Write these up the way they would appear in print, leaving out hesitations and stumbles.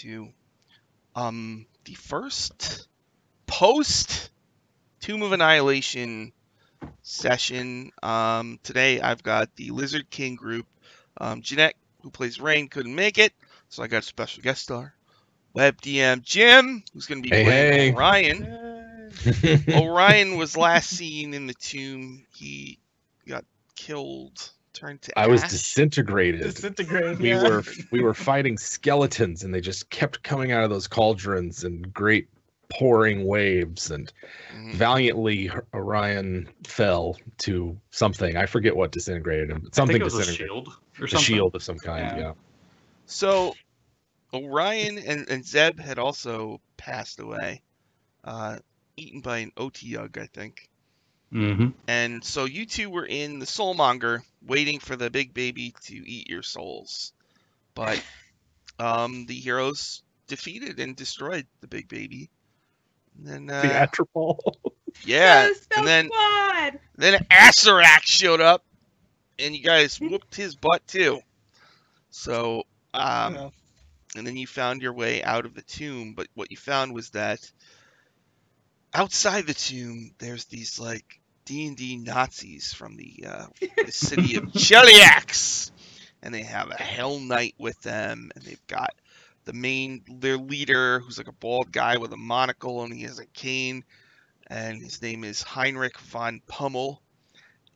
to the first post Tomb of Annihilation session. Today I've got the Lizard King group. Jeanette, who plays Rain, couldn't make it, so I got a special guest star. Web DM Jim, who's going to be playing Orion. Orion was last seen in the tomb. He got killed, turned to ash. I was disintegrated. Yeah. We were fighting skeletons, and they just kept coming out of those cauldrons in great pouring waves, and valiantly Orion fell to something. I forget what disintegrated him. Something I think it was disintegrated. a shield or A something. shield of some kind, yeah. So Orion and Zeb had also passed away, eaten by an Otyugh, I think. And so you two were in the Soulmonger, waiting for the big baby to eat your souls. But the heroes defeated and destroyed the big baby. And then, Theatrical. yeah, That is so and then fun. Asarak showed up, and you guys whooped his butt too. So, and then you found your way out of the tomb. But what you found was that outside the tomb, there's these like D&D Nazis from the city of Cheliax, and they have a Hell Knight with them, and they've got their leader, who's like a bald guy with a monocle, and he has a cane, and his name is Heinrich von Pummel,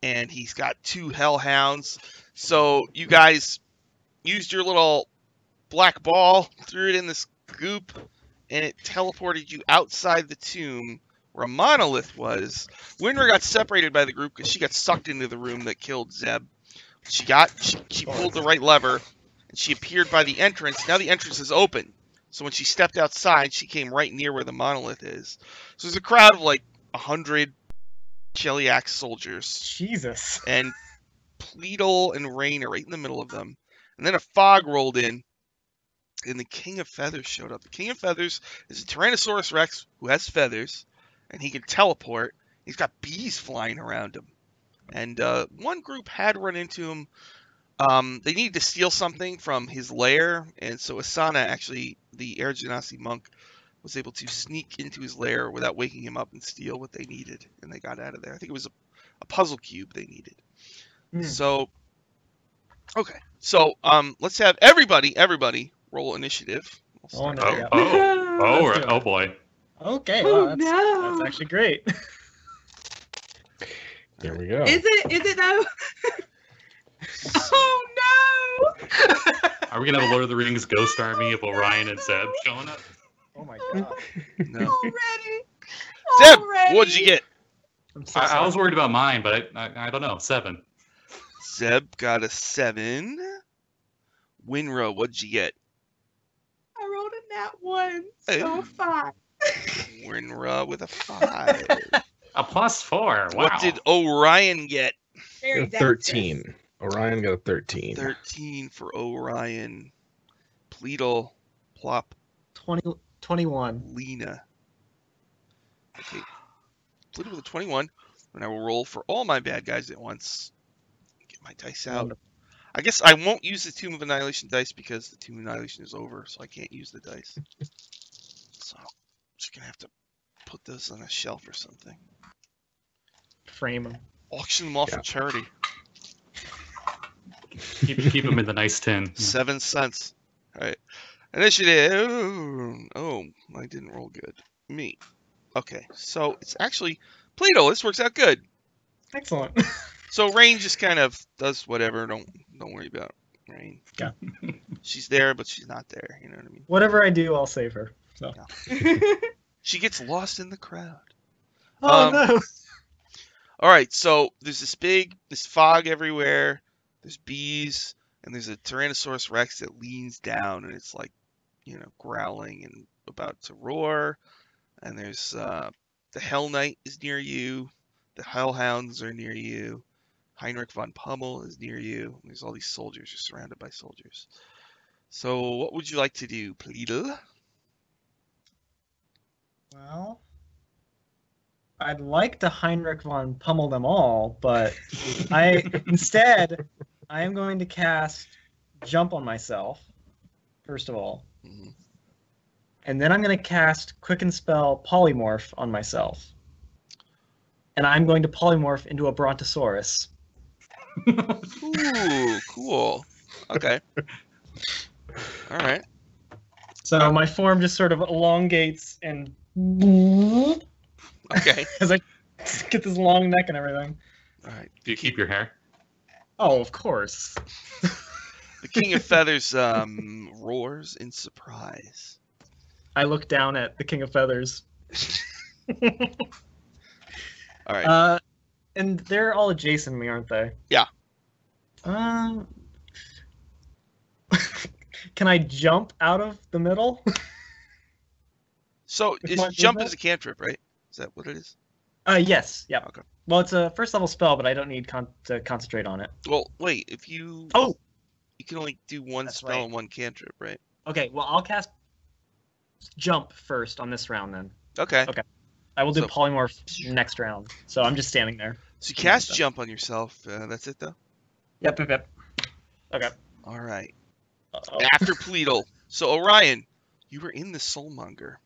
and he's got 2 hellhounds. So you guys used your little black ball, threw it in this goop, and it teleported you outside the tomb where a monolith was. Wynra got separated by the group because she got sucked into the room that killed Zeb. She pulled the right lever, and she appeared by the entrance. Now the entrance is open. So when she stepped outside, she came right near where the monolith is. So there's a crowd of like 100 Cheliax soldiers. Jesus. And Pleedle and Rain are right in the middle of them. And then a fog rolled in, and the King of Feathers showed up. The King of Feathers is a Tyrannosaurus Rex who has feathers, and he can teleport. He's got bees flying around him. And one group had run into him. They needed to steal something from his lair, and so Asana, actually, the Air Genasi monk, was able to sneak into his lair without waking him up and steal what they needed, and they got out of there. I think it was a puzzle cube they needed. So, okay. So, let's have everybody roll initiative. Oh, boy. Okay, Oh, well, no. that's actually great. There we go. Is it though? Oh no! Are we gonna have a Lord of the Rings ghost army of Orion and Zeb showing up? Oh my god. No. Already. Zeb, Already? what'd you get? I'm so I was sorry. worried about mine, but I don't know. 7. Zeb got a 7. Wynra, what'd you get? I rolled a nat 1, Hey. so 5. Wynra with a 5. A +4. Wow. What did Orion get? Very Got a 13. Orion got a 13. 13 for Orion. Pleedleplop, 21. Lena. Okay. Pleedle with a 21. And I will roll for all my bad guys at once. Get my dice out. Wonderful. I guess I won't use the Tomb of Annihilation dice because the Tomb of Annihilation is over, so I can't use the dice. So I'm just going to have to put those on a shelf or something. Frame them. Auction them off Yeah. for charity. keep them in the nice tin. 7 cents. All right. Initiative. Oh, I didn't roll good. Me. Okay, so it's actually Plato. This works out good. Excellent. So Rain just kind of does whatever. Don't worry about Rain. Yeah. She's there, but she's not there. You know what I mean? Whatever I do, I'll save her. So. She gets lost in the crowd. Oh no. All right, so there's this fog everywhere. There's bees, and there's a Tyrannosaurus Rex that leans down, and it's like, growling and about to roar. And there's the Hell Knight is near you. The Hellhounds are near you. Heinrich von Pummel is near you. And there's all these soldiers. You're surrounded by soldiers. So what would you like to do, Pleedle? Well, I'd like to Heinrich von Pummel them all, but instead I am going to cast Jump on myself, first of all. Mhm. And then I'm going to cast Quicken Spell Polymorph on myself. And I'm going to polymorph into a Brontosaurus. Ooh, cool. Okay. All right. So my form just sort of elongates and Okay. as I get this long neck and everything. All right. Do you keep your hair? Oh, of course. The King of Feathers roars in surprise. I look down at the King of Feathers. All right. And they're all adjacent to me, aren't they? Yeah. Can I jump out of the middle? So With is my jump movement? is a cantrip, right? Is that what it is? Yes. Yep. Okay. Well, it's a first level spell, but I don't need to concentrate on it. Well, wait. If you Oh. you can only do one That's spell right. and one cantrip, right? Okay. Well, I'll cast jump first on this round then. Okay. Okay. I will do So- polymorph next round. So I'm just standing there. So you cast jump on yourself. That's it, though. Yep. Okay. All right. Uh-oh. After Pleedle. So Orion, you were in the Soulmonger.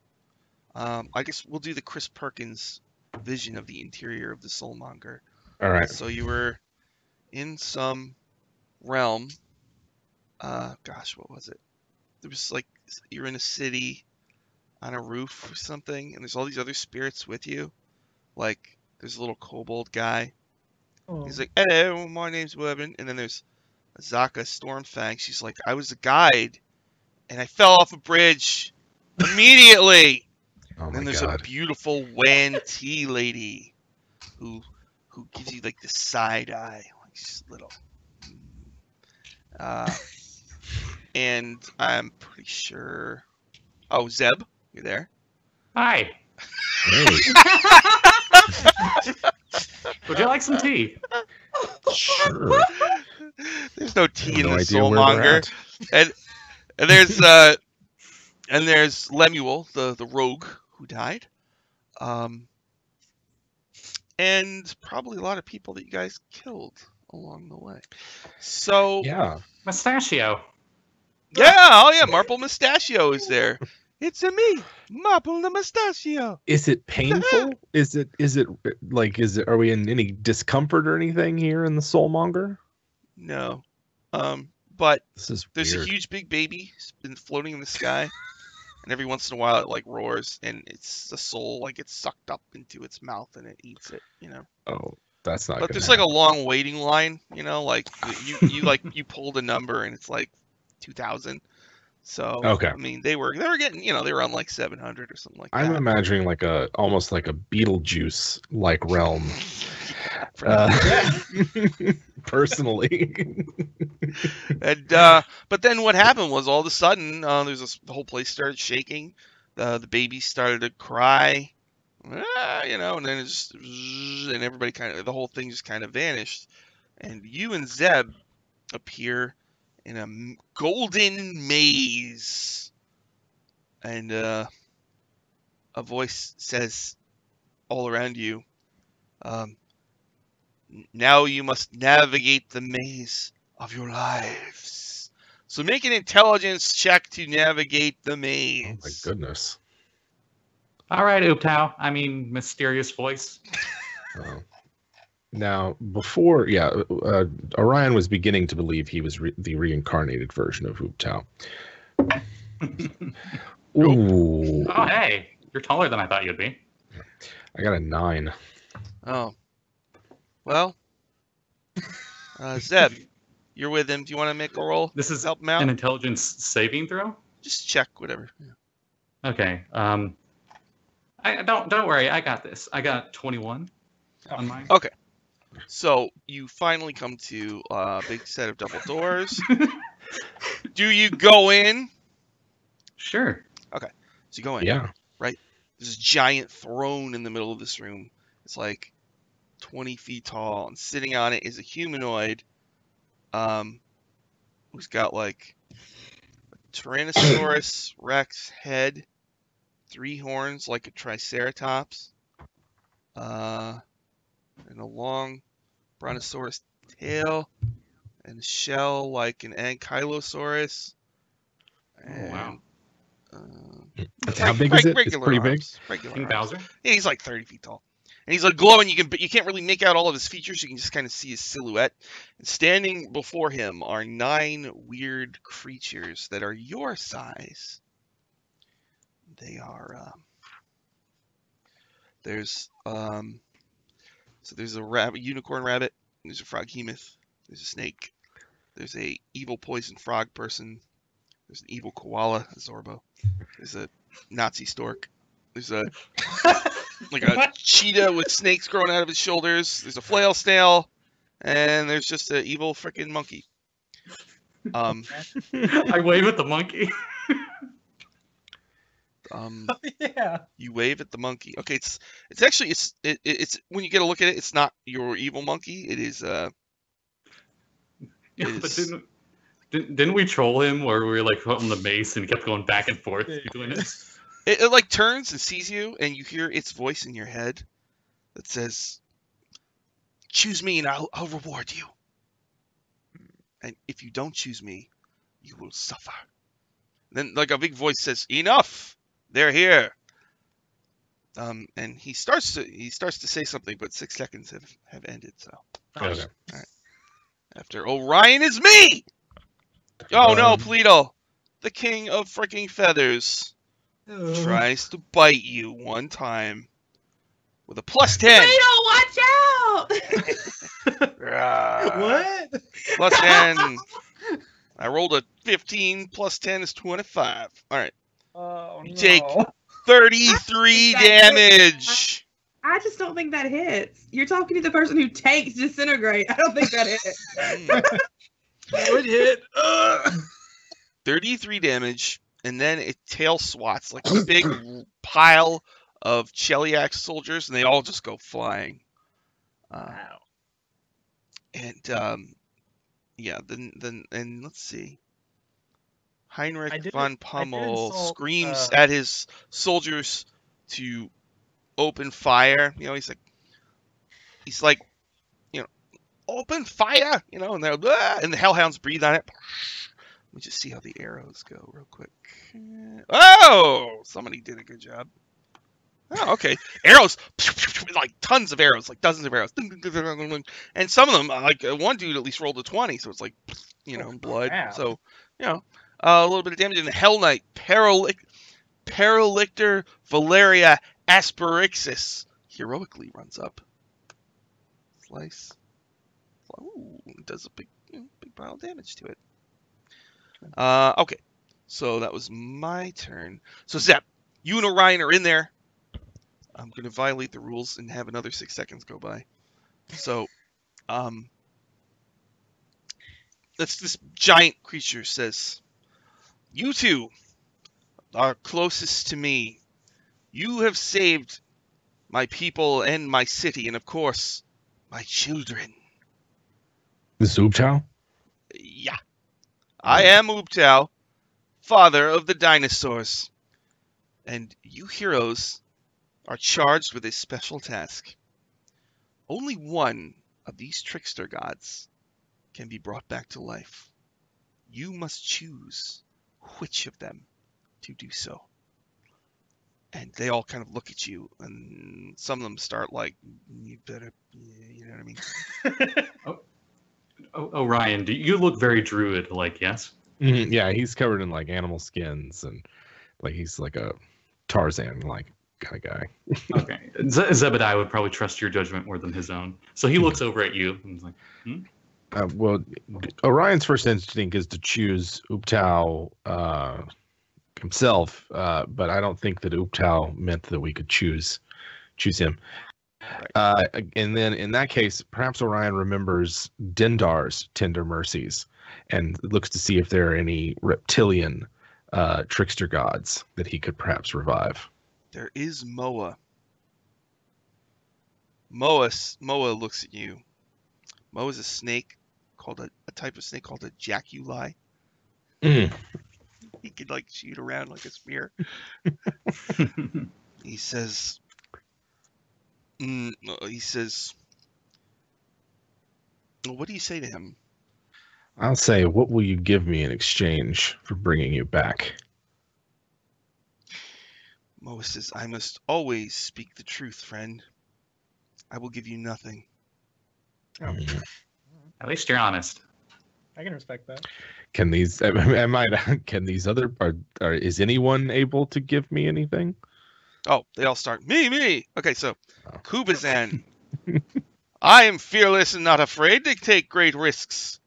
I guess we'll do the Chris Perkins vision of the interior of the Soulmonger. All right. So you were in some realm. Gosh, what was it? There was like you're in a city on a roof or something, and there's all these other spirits with you. Like there's a little kobold guy. Oh. He's like, "Hello, my name's Wyvern," and then there's Azaka Stormfang. She's like, "I was a guide, and I fell off a bridge immediately." Oh And my then there's god. a beautiful Wan Tea lady who gives you like the side eye, like she's little. And I'm pretty sure. Oh, Zeb, you're there. Hi. Hey, Would you like some tea? sure. There's no tea in No the idea where they're Soulmonger, at. and there's Lemuel, the rogue who died, and probably a lot of people that you guys killed along the way. So Yeah. Mustachio. yeah, oh yeah, Marple Mustachio is there. It's a me, Marple the Mustachio. Is it painful? Is it are we in any discomfort or anything here in the Soulmonger? No, but This is there's weird. a huge big baby. It's been floating in the sky, and every once in a while it like roars, and it's the soul like gets sucked up into its mouth and it eats it. Oh, that's not But good. there's like a long waiting line. Like you pulled a number and it's like 2,000. So Okay. I mean they were getting they were on like 700 or something like I'm that. imagining like almost like a Beetlejuice like realm. Personally. And but then what happened was all of a sudden the whole place started shaking. The baby started to cry, and then it just and everybody the whole thing just kind of vanished. And you and Zeb appear in a golden maze, and a voice says all around you, "Now you must navigate the maze of your lives. So make an intelligence check to navigate the maze." Oh my goodness. All right, Ooptao. I mean, mysterious voice. Oh. Now, before, Orion was beginning to believe he was the reincarnated version of Hooptao. Ooh, Oh, hey. You're taller than I thought you'd be. I got a 9. Oh. Well, Zeb, you're with him. Do you want to make a roll? This is Help him out? an intelligence saving throw? Just check, whatever. Yeah. Okay. I don't worry. I got this. I got 21 on mine. Okay. So you finally come to a big set of double doors. Do you go in? Sure. So you go in. Yeah. There's a giant throne in the middle of this room. It's like 20 feet tall, and sitting on it is a humanoid who's got like a Tyrannosaurus Rex head, 3 horns like a Triceratops, and a long Brontosaurus tail, and a shell like an Ankylosaurus. Oh, wow. How big is it? It's Regular pretty big. arms, regular King arms. Bowser. Yeah, he's like 30 feet tall, and he's like glowing. But you can't really make out all of his features. You can just kind of see his silhouette. And standing before him are 9 weird creatures that are your size. They are. There's a rabbit, unicorn rabbit. There's a froghemoth. There's a snake. There's a evil poison frog person. There's an evil koala, a Zorbo. There's a Nazi stork. There's a cheetah with snakes growing out of his shoulders. There's a flail snail, and there's just an evil freaking monkey. I wave at the monkey. Yeah. You wave at the monkey. Okay, it's actually it's when you get a look at it, it's not your evil monkey. It is But didn't we troll him where we were like holding the mace and he kept going back and forth doing it? It like turns and sees you, and you hear its voice in your head that says, "Choose me, and I'll reward you. And if you don't choose me, you will suffer." Then like a big voice says, "Enough! They're here." And he starts to say something, but 6 seconds have ended. So Okay. all right. After Orion is me. Oh no, Pleedle, the king of freaking feathers, tries to bite you one time with a +10. Watch out! What? +10. I rolled a 15 +10 is 25. All right. Oh, You no. take 33 damage. I just don't think that hits. You're talking to the person who takes disintegrate. I don't think that hits. That would hit. 33 damage, and then it tail swats like a big pile of Cheliax soldiers, and they all just go flying. Wow. And yeah, then let's see. Heinrich I von did Pommel insult, screams at his soldiers to open fire. You know, he's like, you know, open fire. You know, and they're and the hellhounds breathe on it. Let me just see how the arrows go real quick. Oh, somebody did a good job. Oh, okay. Arrows, like tons of arrows, like dozens of arrows. And some of them, like one dude at least rolled a 20, so it's like, you know, blood. Wow. So, you know, a little bit of damage. And the Hell Knight, Paralictor Valeria Asperixis, heroically runs up. Slice. Ooh, does a big pile of damage to it. Okay. So that was my turn. So Zep, you and Orion are in there. I'm going to violate the rules and have another 6 seconds go by. So, this giant creature says, "You two are closest to me. You have saved my people and my city, and of course, my children." This is Ooptow? Yeah. I am Ooptow, father of the dinosaurs. And you heroes are charged with a special task. Only one of these trickster gods can be brought back to life. You must choose which of them to do so. And they all kind of look at you, and some of them start like, you better, you know what I mean? Orion, do you look very druid-like? Yes. Mm-hmm. Yeah, he's covered in like animal skins and like he's like a Tarzan like kind of guy. Okay. Zebediah would probably trust your judgment more than his own. So he looks over at you and is like, Well, Orion's first instinct is to choose Ooptow himself, but I don't think that Ooptow meant that we could choose him. And then in that case, perhaps Orion remembers Dendar's tender mercies and looks to see if there are any reptilian trickster gods that he could perhaps revive. There is Moa. Moa looks at you. Moa is a snake called a type of snake called a jaculi. Mm. He could like shoot around like a spear. He says, what do you say to him? I'll say, what will you give me in exchange for bringing you back? Moa says, I must always speak the truth, friend. I will give you nothing. Oh, At least you're honest. I can respect that. Can these? Can these other? Is anyone able to give me anything? Oh, they all start, me. Okay, so, Kubazan. I am fearless and not afraid to take great risks.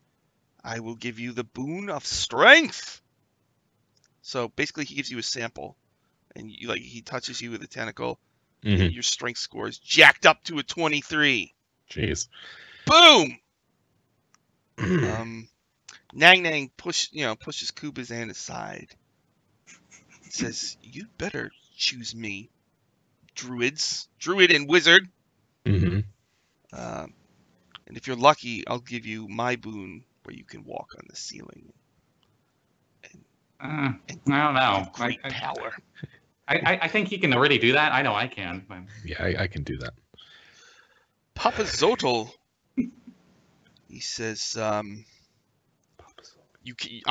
I will give you the boon of strength. So basically, he gives you a sample, and he touches you with a tentacle. Mm-hmm. Your strength score is jacked up to a 23. Jeez. Boom. Nang pushes Kubazan aside. Says, "You better choose me, druid and wizard. Mm-hmm. And if you're lucky, I'll give you my boon where you can walk on the ceiling." I don't know. Great power. I think he can already do that. I know I can. But... Yeah, I can do that. Papa Zotel. He says, I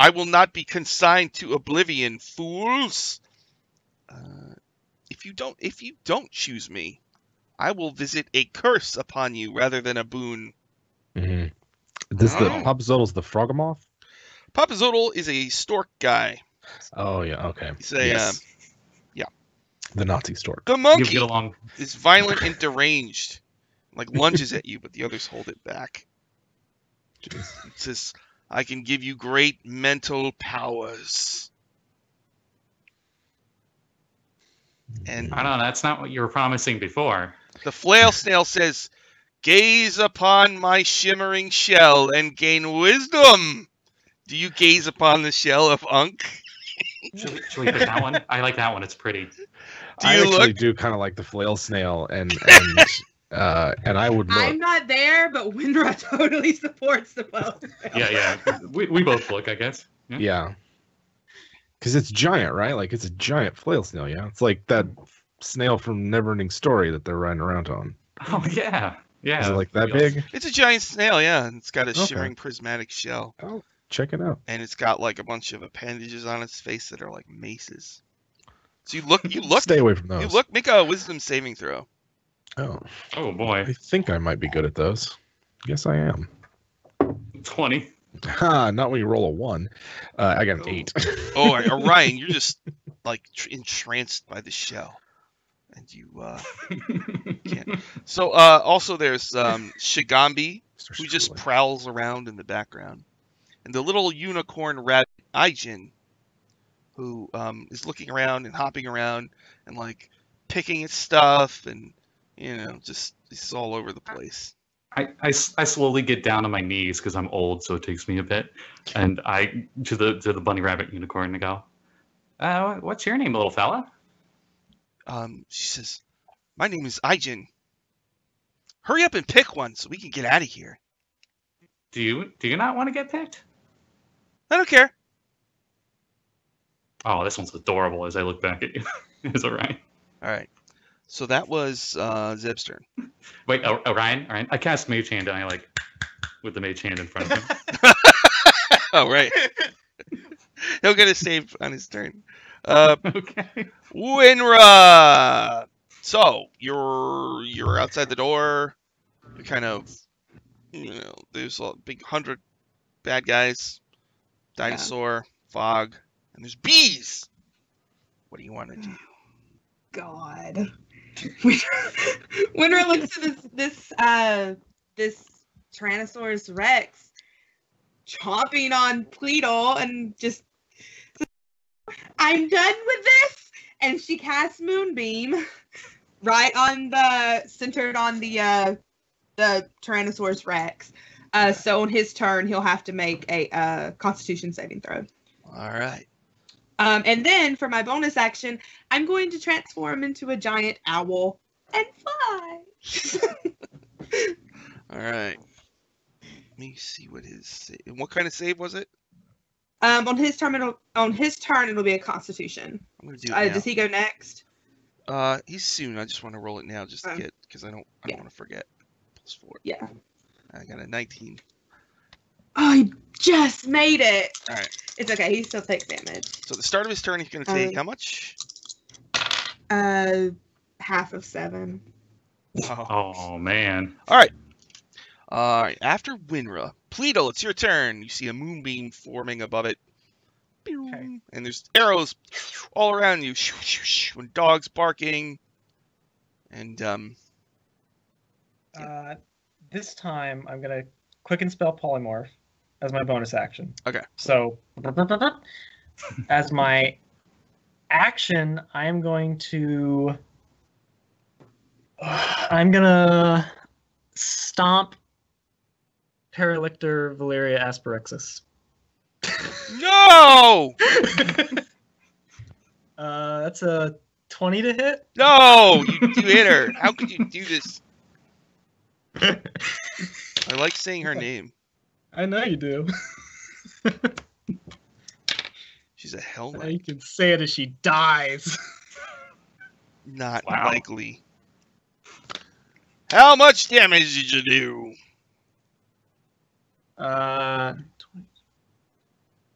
will not be consigned to oblivion, fools. If you don't choose me, I will visit a curse upon you rather than a boon. Mm-hmm. This the Papa Zotel's the Frogamoth? Papa Zotel is a stork guy. Oh yeah, okay. He's a the Nazi stork. The monkey get along. is violent and deranged, like lunges at you, but the others hold it back. It says, I can give you great mental powers. And I don't know. That's not what you were promising before. the flail snail says, gaze upon my shimmering shell and gain wisdom. Do you gaze upon the shell of Unk? Should we pick that one? I like that one. It's pretty. I actually do kind of like the flail snail, and I would look. I'm not there, but Wynra totally supports the flail snail. Yeah. We both look, I guess. Yeah. Because it's giant, right? Like, it's a giant flail snail, yeah? It's like that snail from Neverending Story that they're riding around on. Oh, yeah. Yeah. Is it like that big? It's a giant snail, yeah. And it's got a shimmering prismatic shell. Oh, check it out. And it's got like a bunch of appendages on its face that are like maces. So you look. Stay away from those. Make a wisdom saving throw. Oh boy. I think I might be good at those. Yes, I am. 20. Not when you roll a 1. I got an 8. Oh, Orion, you're just like entranced by the shell, and you can't. So also there's Shigambi, who just prowls around in the background, and the little unicorn rabbit Aijin, who is looking around and hopping around and like picking at stuff, and just it's all over the place. I slowly get down on my knees because I'm old, so it takes me a bit. And I to the bunny rabbit unicorn and go, what's your name, little fella? She says, my name is Aijin. Hurry up and pick one so we can get out of here. Do you not want to get picked? I don't care. Oh, this one's adorable as I look back at you. It's Orion. All right. So that was Zeb's turn. Wait, Orion? I cast Mage Hand and I with the Mage Hand in front of him. Oh, right. He'll get a save on his turn. Okay. Wynra! So, you're outside the door. You're kind of, there's a big 100 bad guys. Dinosaur, fog, and there's bees. What do you want to do? God. Wynra looks at this Tyrannosaurus Rex chomping on Pleedle and just, I'm done with this, and she casts Moonbeam right centered on the Tyrannosaurus Rex. So on his turn, he'll have to make a Constitution saving throw. All right. And then for my bonus action, I'm going to transform into a giant owl and fly. All right. Let me see what his save. What kind of save was it? On his turn, it'll be a Constitution. I'm gonna do it now. Does he go next? He's soon. I just want to roll it now, just to get, because I don't want to forget. +4. Yeah. I got a 19. Oh, he just made it. All right. It's okay. He still takes damage. So at the start of his turn, he's going to take how much? Half of 7. Oh man. All right. After Wynra, Pleedle, it's your turn. You see a moonbeam forming above it. Okay. And there's arrows all around you. And dogs barking. And This time I'm gonna quicken spell polymorph as my bonus action. Okay. So as my action, I'm gonna stomp Paralictor Valeria Asperexis. no, That's a 20 to hit. no, you hit her. How could you do this? I like saying her name. I know you do. She's a hell Now knight. you can say it as she dies. Not Wow. likely. How much damage did you do?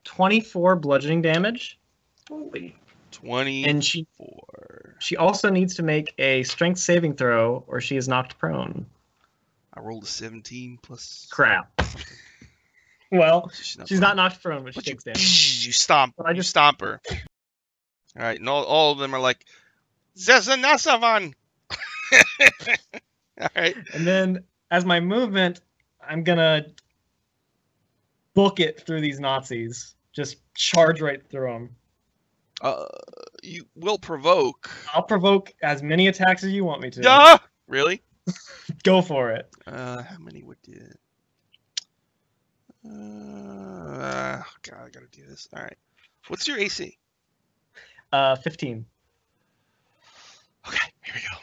24 bludgeoning damage. Holy. 24. And she also needs to make a strength saving throw or she is knocked prone. I rolled a 17 plus. Crap. Well, she's not prone. knocked prone, but she But you, takes damage. you stomp. But I You just- stomp her. All right, and all of them are like, Zezanasavan. All right. And then as my movement, I'm gonna book it through these Nazis. Just charge right through them. You will provoke. I'll provoke as many attacks as you want me to. Duh! Really? Go for it. How many would do it? God, I gotta do this. All right. What's your AC? 15. Okay, here we go.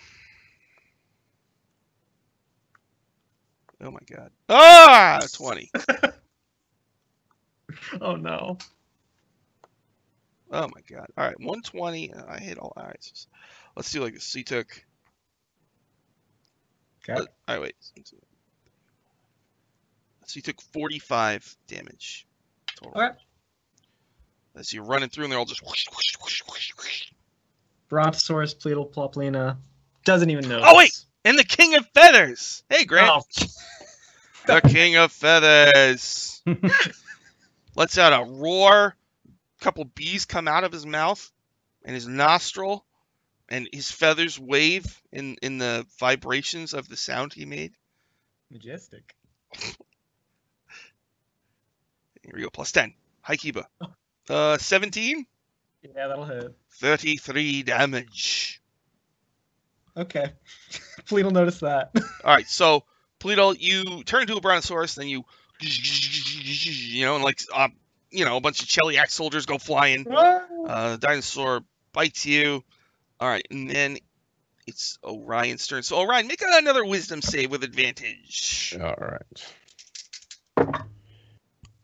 Oh my god. Ah! 20. Oh no. Oh my god. All right, 120. I hit all. All right, so let's do like this. So you took. Okay. All right, wait. So you took 45 damage total. Okay. As you're running through, and they're all just. Whoosh, whoosh, whoosh, whoosh, whoosh. Brontosaurus Pleedleploplina doesn't even know. Oh, wait! And the King of Feathers. Hey, Grant. Oh. The King of Feathers. Lets out a roar. A couple bees come out of his mouth and his nostril, and his feathers wave in the vibrations of the sound he made. Majestic. Here we go. Plus 10. High Kiba. 17. Yeah, that'll hit. 33 damage. Okay. Fleet will notice that. All right, so Pleedle, you turn into a Brontosaurus, then you and like a bunch of Cheliac soldiers go flying. The dinosaur bites you. All right, and then it's Orion's turn. So Orion, make another Wisdom save with advantage. All right.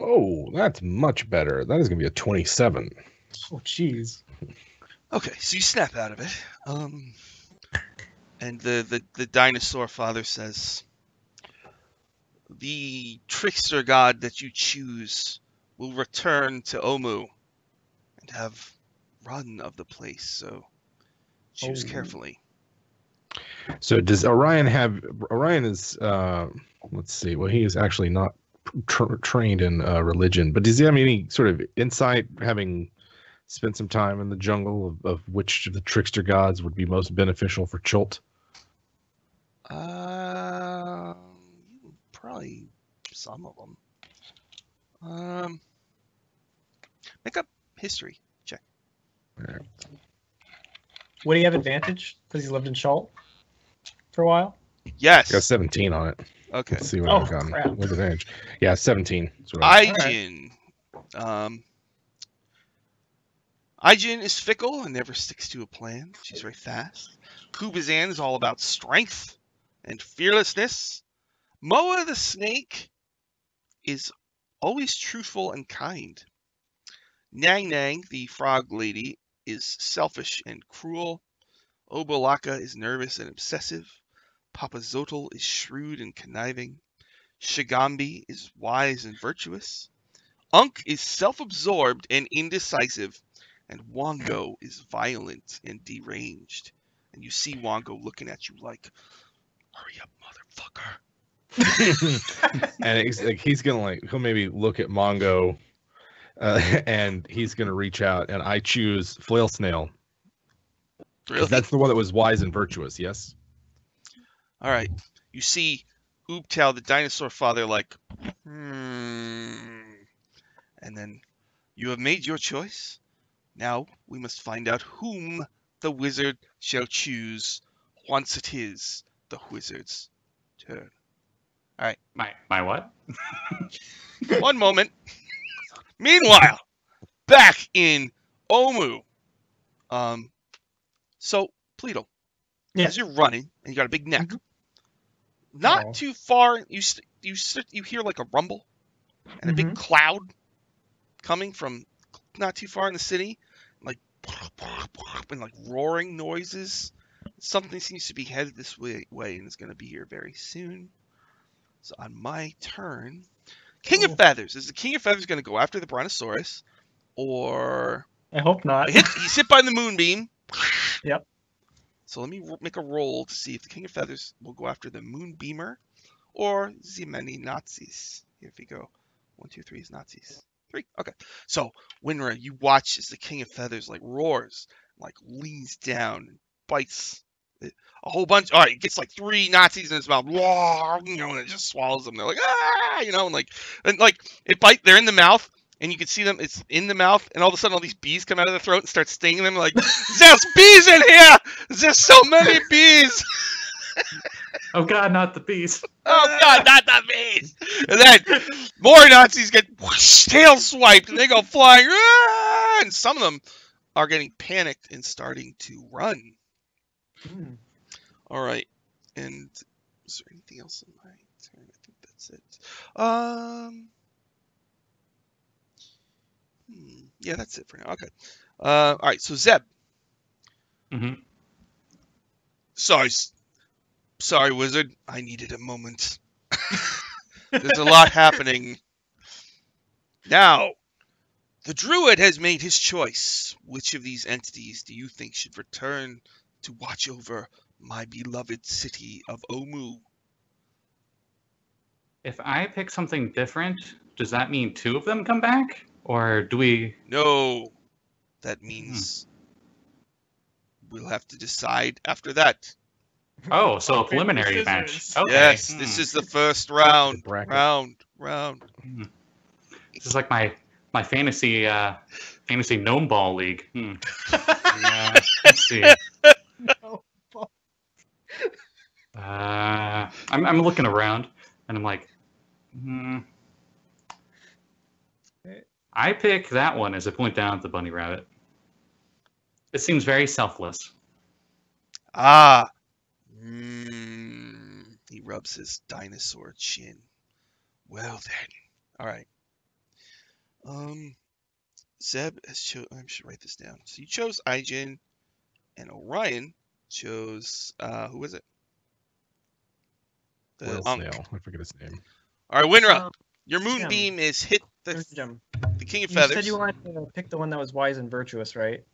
Oh, that's much better. That is going to be a 27. Oh, jeez. Okay, so you snap out of it. And the dinosaur father says, "The trickster god that you choose will return to Omu and have run of the place, so choose carefully." So does Orion have... Orion is... let's see. Well, he is actually not trained in religion, but does he have any sort of insight, having spent some time in the jungle, of which of the trickster gods would be most beneficial for Chult? Probably some of them. Make up history check. Would he have advantage because he lived in Schalt for a while? Yes. Got 17 on it. Okay. Let's see what Oh, I've gotten crap. with advantage. Yeah, 17. That's what I- Aijin. Aijin is fickle and never sticks to a plan. She's very fast. Kubazan is all about strength and fearlessness. Moa the snake is always truthful and kind. Nang Nang, the frog lady, is selfish and cruel. Obolaka is nervous and obsessive. Papa Zotel is shrewd and conniving. Shigambi is wise and virtuous. Unk is self-absorbed and indecisive. And Wongo is violent and deranged. and you see Wongo looking at you like, "Hurry up, motherfucker!" And he's gonna he'll maybe look at Mongo, and he's gonna reach out, and I choose Flail Snail. Really? That's the one that was wise and virtuous. Yes. All right. You see Ooptao, the dinosaur father, like, and then you have made your choice. Now we must find out whom the wizard shall choose once it is the wizard's turn. All right. My what? One moment. Meanwhile, back in Omu. So Pleedle, as you're running and you got a big neck, not too far, you hear like a rumble and a big cloud coming from not too far in the city, like and like roaring noises. Something seems to be headed this way and is going to be here very soon. So on my turn, King of Feathers. Is the King of Feathers going to go after the Brontosaurus, or I hope not. He's hit by the moonbeam. Yep. So let me make a roll to see if the King of Feathers will go after the Moonbeamer or the many Nazis. Here we go. 1, 2, 3 is Nazis. 3. Okay. So Wynra, you watch as the King of Feathers like roars, like leans down and bites a whole bunch. All right, it gets like 3 Nazis in his mouth. You know, and it just swallows them. They're like, ah, you know, and it bite. They're in the mouth. And you can see them, it's in the mouth, and all of a sudden all these bees come out of the throat and start stinging them like, there's bees in here! There's so many bees! Oh god, not the bees. Oh god, not the bees! And then more Nazis get tail swiped, and they go flying, ah! And some of them are getting panicked and starting to run. Alright, and is there anything else in my turn? I think that's it. Yeah, that's it for now. Okay. All right. So Zeb. Sorry, wizard. I needed a moment. There's a lot happening. Now, the druid has made his choice. Which of these entities do you think should return to watch over my beloved city of Omu? If I pick something different, does that mean 2 of them come back? Or do we... No. That means we'll have to decide after that. Oh, so a preliminary match. Okay. Yes, this is the first round. Round. This is like my fantasy gnome ball league. Let's see. I'm looking around and I'm like, I pick that one as I point down at the bunny rabbit. It seems very selfless. Ah. He rubs his dinosaur chin. Well then. Alright. Zeb has chosen... I should write this down. So you chose Aijin, and Orion chose... who was it? The snail. I forget his name. Alright, Wynra. Your moonbeam is hit the King of Feathers. You said you wanted to pick the one that was wise and virtuous, right?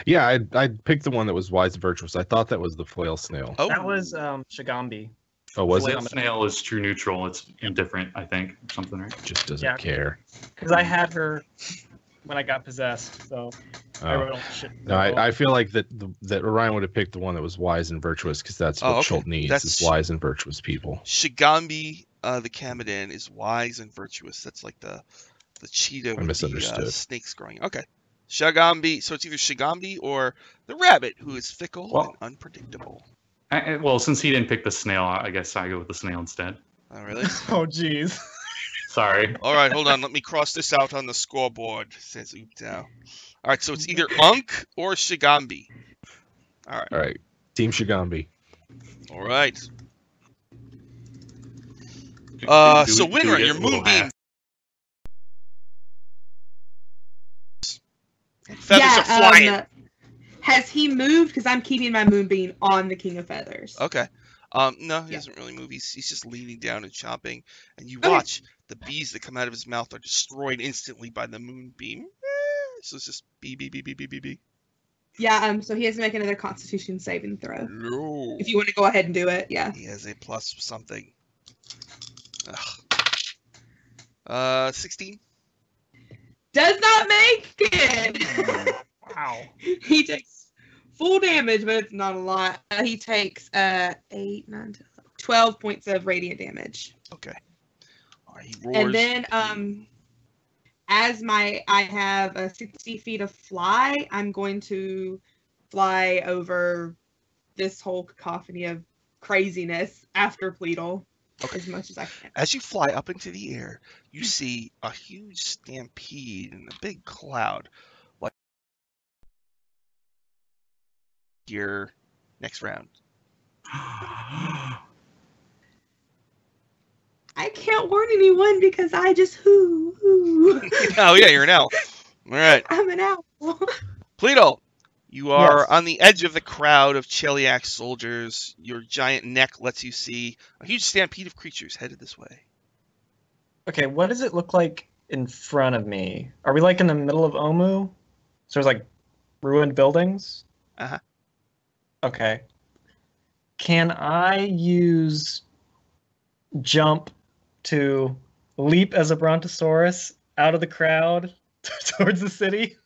Yeah, I picked the one that was wise and virtuous. I thought that was the flail snail. Oh. That was Shigambi. Oh, was flail it? Snail is true neutral. It's indifferent, I think. Something, right? Just doesn't care. Because I had her when I got possessed, so I wrote shit. No, I feel like that Orion would have picked the one that was wise and virtuous because that's what Schultz needs, is wise and virtuous people. Shigambi, the Kamadan, is wise and virtuous. That's like the cheetah with the snakes growing. Okay. Shigambi, so it's either Shigambi or the rabbit, who is fickle and unpredictable. Well, since he didn't pick the snail, I guess I go with the snail instead. Oh, really? Oh, jeez. Sorry. All right, hold on. Let me cross this out on the scoreboard, says Ooptao. All right, so it's either Unk or Shigambi. All right. Team Shigambi. All right. So Wynra, your moonbeam. Feathers are flying. Has he moved? Because I'm keeping my moonbeam on the King of Feathers. Okay. No, he doesn't really move. He's just leaning down and chomping. And you watch the bees that come out of his mouth are destroyed instantly by the moonbeam. So it's just bee, bee, bee, bee, bee, bee, bee. Yeah, so he has to make another Constitution saving throw. No. If you want to go ahead and do it, yeah. He has a plus something. Ugh. 16. Does not make it. Wow. He takes full damage, but it's not a lot. He takes 8, 9, 10, 12 points of radiant damage. Okay. All right, he roars. And then, as I have 60 feet of fly, I'm going to fly over this whole cacophony of craziness after Pleedle as much as I can. As you fly up into the air, you see a huge stampede and a big cloud. What? Your next round. I can't warn anyone because I just hoo. Oh yeah, you're an elf. All right. I'm an owl. Pleedle, you are Yes. on the edge of the crowd of Cheliac soldiers. Your giant neck lets you see a huge stampede of creatures headed this way. Okay, what does it look like in front of me? Are we like in the middle of Omu? So there's like ruined buildings? Uh-huh. Okay. Can I use jump to leap as a brontosaurus out of the crowd towards the city?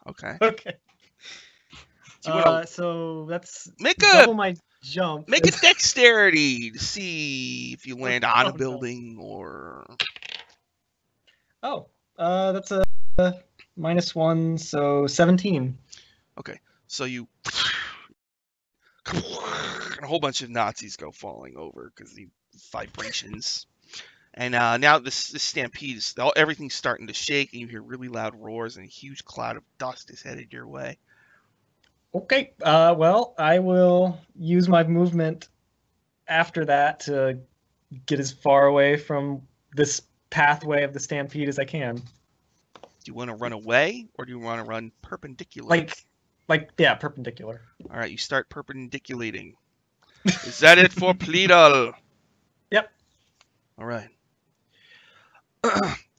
Okay. Okay. Do you wanna So that's make double my jump. a dexterity to see if you land on Oh, a no. building or. Oh, that's a -1, so 17. So you. And a whole bunch of Nazis go falling over because the vibrations. And now this stampede is everything's starting to shake, and you hear really loud roars, and a huge cloud of dust is headed your way. Okay, well, I will use my movement after that to get as far away from this pathway of the stampede as I can. Do you want to run away, or do you want to run perpendicular? Yeah, perpendicular. All right, you start perpendiculating. Is that it for Pleedle? Yep. All right.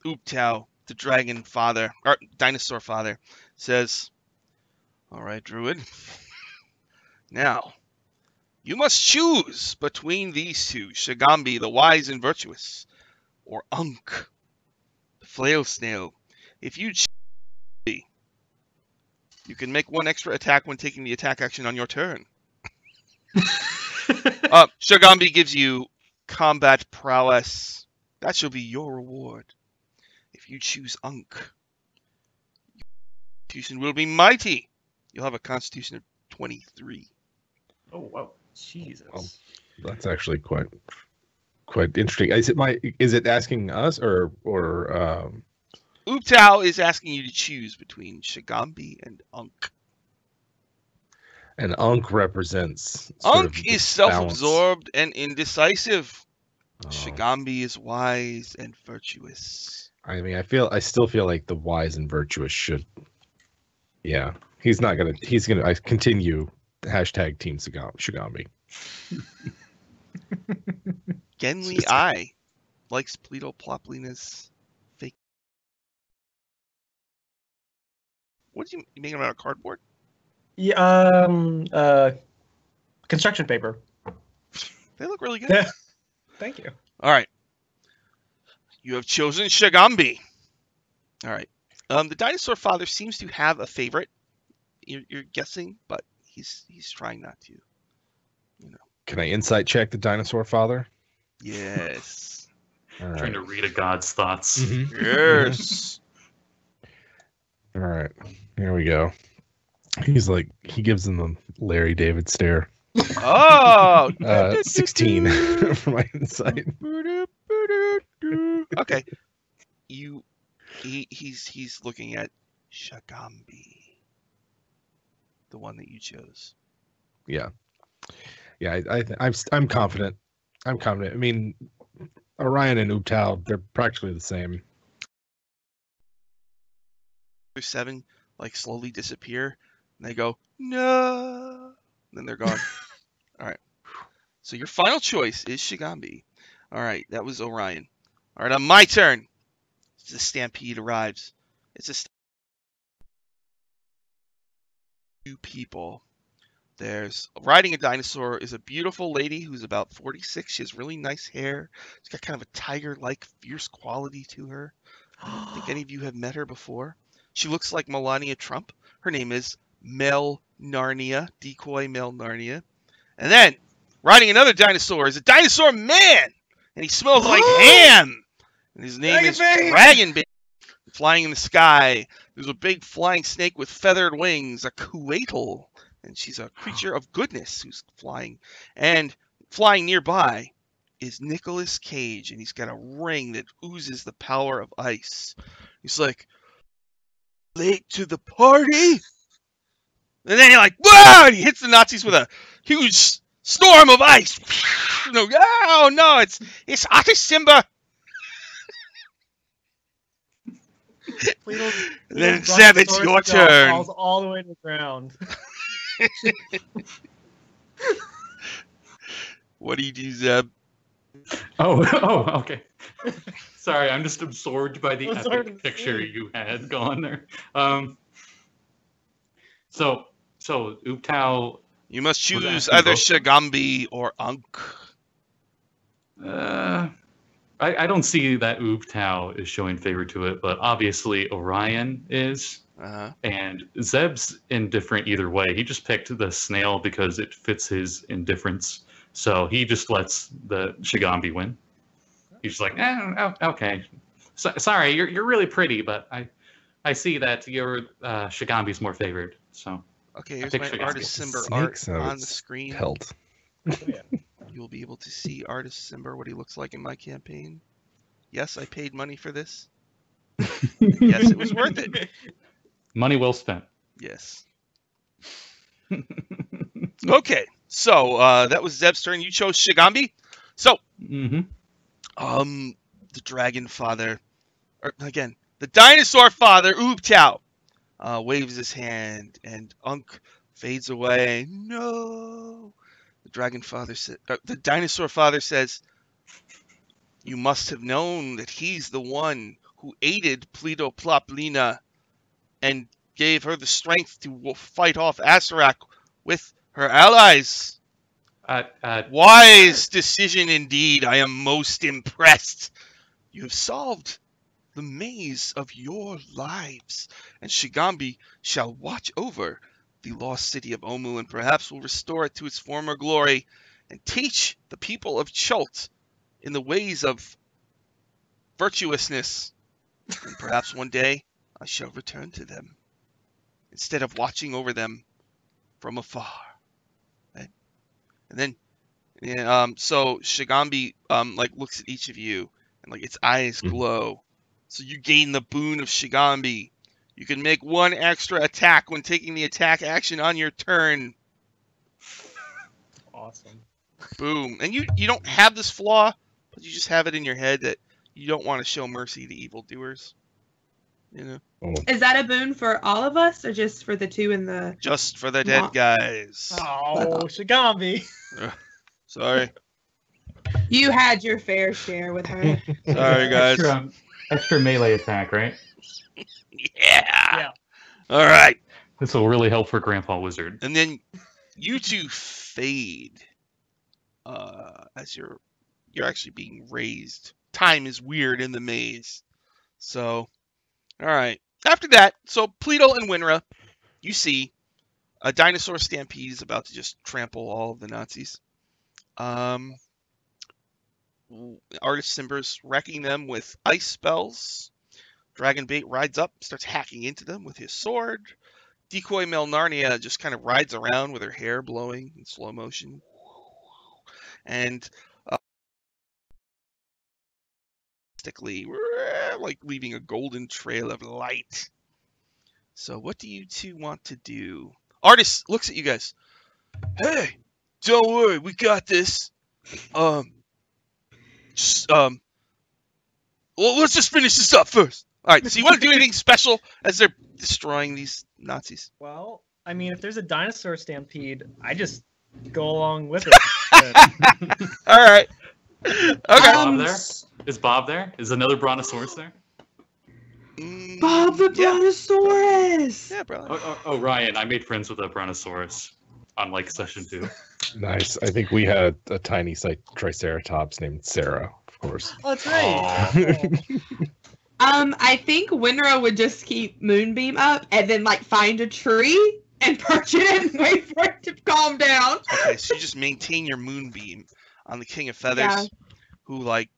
Ooptao, the dragon father, or dinosaur father, says, "All right, Druid. Now, you must choose between these two, Shagambi, the wise and virtuous, or Unk, the flail snail. If you choose, you can make one extra attack when taking the attack action on your turn. Shagambi gives you combat prowess. That shall be your reward. If you choose Unk, your constitution will be mighty. You'll have a constitution of 23. Oh, wow. Jesus. Well, that's actually quite interesting. Is it asking us or Ooptao is asking you to choose between Shagambi and Unk. and Unk represents sort Unk of is the self-absorbed and indecisive. balance. Oh. Shagambi is wise and virtuous. I mean, I still feel like the wise and virtuous should. Yeah, he's gonna continue hashtag Team Shagambi. Genly I likes Pleedleploplina's fake. What did you make out of cardboard? Yeah, construction paper. They look really good. Yeah. Thank you. All right. You have chosen Shagambi. All right. The dinosaur father seems to have a favorite. You're guessing, but he's trying not to. Can I insight check the dinosaur father? Yes. All right. Trying to read a god's thoughts. Mhm. Yes. All right, here we go. He gives him the Larry David stare. Oh. 16 for my insight. Okay. He's looking at Shagambi, the one that you chose. Yeah. I'm confident. I'm confident. I mean, Orion and Ooptao, they're practically the same. 7 slowly disappear, and they go no, then they're gone. All right. So your final choice is Shagambi. All right, that was Orion. All right, on my turn. The stampede arrives. It's a two people. There's riding a dinosaur is a beautiful lady who's about 46. She has really nice hair. She's got kind of a tiger-like fierce quality to her. I don't think any of you have met her before. She looks like Melania Trump. Her name is Mel Narnia, decoy Mel Narnia. And then, riding another dinosaur is a dinosaur man! And he smells like ham! And his name is Dragon Baby. Flying in the sky, there's a big flying snake with feathered wings, a Kuatal. And she's a creature of goodness who's flying. And flying nearby is Nicolas Cage, and he's got a ring that oozes the power of ice. He's like, late to the party? And then you're like, whoa! And he hits the Nazis with a huge storm of ice. No, oh no, it's Artist Simba. Pleedle, And then Zeb, it's your turn. Falls all the way to the ground. What do you do, Zeb? Oh, okay. Sorry, I'm just absorbed by the epic picture you had going there. So Uptao. You must choose either Shigambi or Unk. I don't see that Uptao is showing favor to it, but obviously Orion is. And Zeb's indifferent either way. He just picked the snail because it fits his indifference. So he just lets the Shigambi win. He's just like, okay. Sorry, you're really pretty, but I see that your Shigambi's more favored. So okay, here's my Artist Simber art on the screen. Pelt. You'll be able to see Artist Simber, what he looks like in my campaign. Yes, I paid money for this. Yes, it was worth it. Money well spent. Yes. Okay, so that was Zeb's turn. You chose Shigambi. So, the Dragon Father, or again, the Dinosaur Father, Uptao, waves his hand, and Unk fades away. No. The Dinosaur Father says, "You must have known that he's the one who aided Pleedleplop and gave her the strength to fight off Asarak with her allies. Wise decision indeed. I am most impressed. You have solved the maze of your lives, and Shigambi shall watch over the lost city of Omu, and perhaps will restore it to its former glory, and teach the people of Chult in the ways of virtuousness. And perhaps one day I shall return to them, instead of watching over them from afar." Right? And then, so Shigambi looks at each of you, and its eyes glow. So you gain the boon of Shigambi. You can make one extra attack when taking the attack action on your turn. Awesome. Boom. And you don't have this flaw, but you just have it in your head that you don't want to show mercy to evildoers. You know? Is that a boon for all of us, or just for the two in the... Just for the dead guys. Oh, Shigambi. Sorry. You had your fair share with her. Sorry, guys. Extra melee attack, right? Yeah. All right. This will really help for Grandpa Wizard. And then you two fade as you're actually being raised. Time is weird in the maze. So, all right. After that, so Pleedle and Wynra, you see a dinosaur stampede is about to just trample all of the Nazis. Artist Simber's wrecking them with ice spells. Dragon Bait rides up, starts hacking into them with his sword. Decoy Mel Narnia just kind of rides around with her hair blowing in slow motion. And leaving a golden trail of light. So what do you two want to do? Artist looks at you guys. Hey, don't worry, we got this. Well, let's just finish this up first. All right, so you want to do anything special as they're destroying these Nazis? Well, I mean, if there's a dinosaur stampede, I just go along with it. All right. Okay. Bob there? Is Bob there? Is another Brontosaurus there? Bob the Brontosaurus! Yeah, bro. Oh, Ryan, I made friends with a Brontosaurus on like session 2. Nice. I think we had a tiny Triceratops named Sarah, of course. Oh, that's right. I think Wynra would just keep Moonbeam up and then like find a tree and perch it and wait for it to calm down. Okay, so you just maintain your Moonbeam on the King of Feathers, who like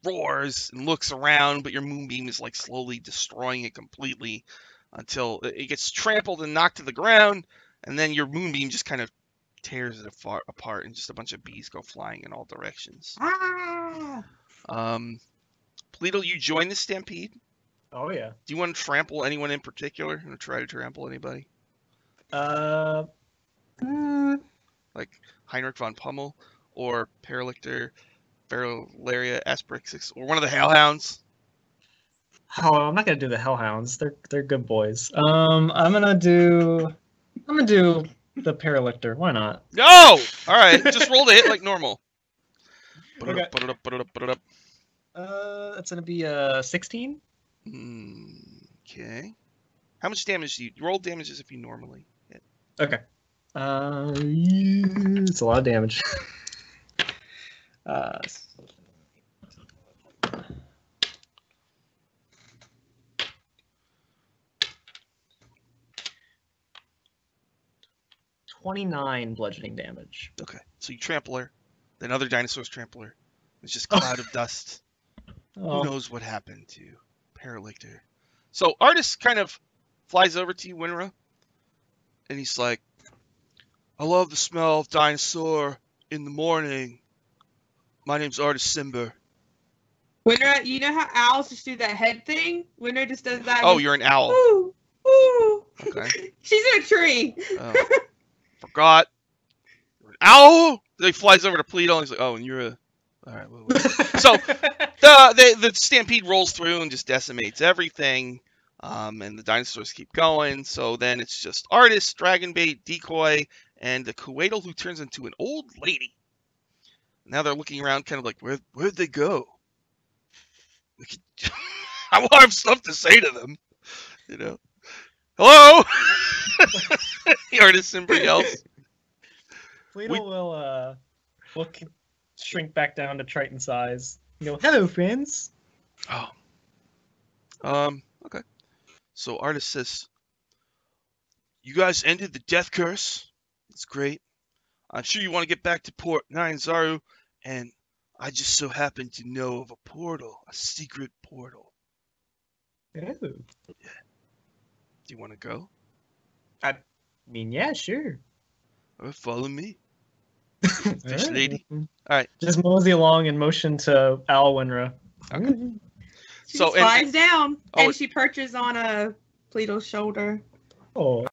roars and looks around, but your Moonbeam is like slowly destroying it completely until it gets trampled and knocked to the ground, and then your Moonbeam just kind of tears it apart, and just a bunch of bees go flying in all directions. Ah! Pleedle, you join the stampede. Oh yeah. Do you want to trample anyone in particular? You want to try to trample anybody? Like Heinrich von Pummel or Paralictor, Feralaria, Asperixis, or one of the Hellhounds? Oh, I'm not gonna do the Hellhounds. They're good boys. I'm gonna do the Paralictor. Why not? No! All right, just roll to hit like normal. Put it up. That's gonna be 16. Okay. How much damage do you roll? Damage as if you normally hit. Okay. It's a lot of damage. 29 bludgeoning damage. Okay, so you trample her, then other dinosaurs trample her. It's just a cloud of dust. Oh. Who knows what happened to Paralictor? So Artis kind of flies over to you, Wynra, and he's like, I love the smell of dinosaur in the morning. My name's Artis Simber. Wynra, you know how owls just do that head thing? Wynra just does that. Oh, you're an owl. Ooh, ooh. Okay. She's in a tree. Forgot. You're an owl? Then he flies over to Pleedle, and he's like, oh, and you're a... All right. So the stampede rolls through and just decimates everything, and the dinosaurs keep going. So then it's just Artis, Dragonbait, Decoy, and the Kuwaitl, who turns into an old lady. Now they're looking around, kind of like, where'd they go? I want to have stuff to say to them, you know. Hello, Artis, somebody else. Pleedle will shrink back down to Triton size. You go, hello, friends. Oh. Okay. So Artis says, you guys ended the death curse. That's great. I'm sure you want to get back to Port Nyanzaru, and I just so happen to know of a portal, a secret portal. Oh. Yeah. Do you want to go? I mean, yeah, sure. Or follow me. Fish lady. All right. Just mosey along and motion to Al Wynra. Okay. She flies down, and she perches on a Pleedle's shoulder. Oh.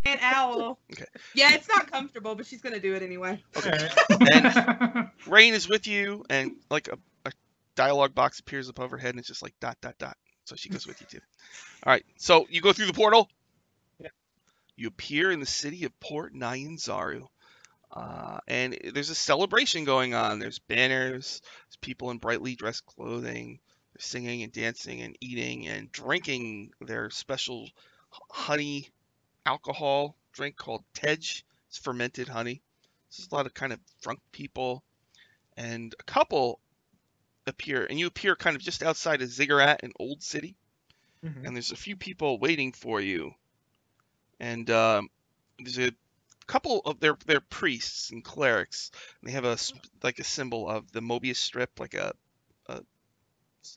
An owl. Okay. Yeah, it's not comfortable, but she's gonna do it anyway. Okay. And Rain is with you, and like a dialogue box appears up overhead, and it's just like ... So she goes with you too. All right. So you go through the portal. Yeah. You appear in the city of Port Nyanzaru. And there's a celebration going on. There's banners. There's people in brightly dressed clothing. They're singing and dancing and eating and drinking their special honey alcohol drink called Tej. It's fermented honey. There's a lot of kind of drunk people. And a couple appear. And you appear kind of just outside of Ziggurat in Old City. Mm-hmm. And there's a few people waiting for you. And there's a couple of their priests and clerics. And they have a symbol of the Mobius strip, like a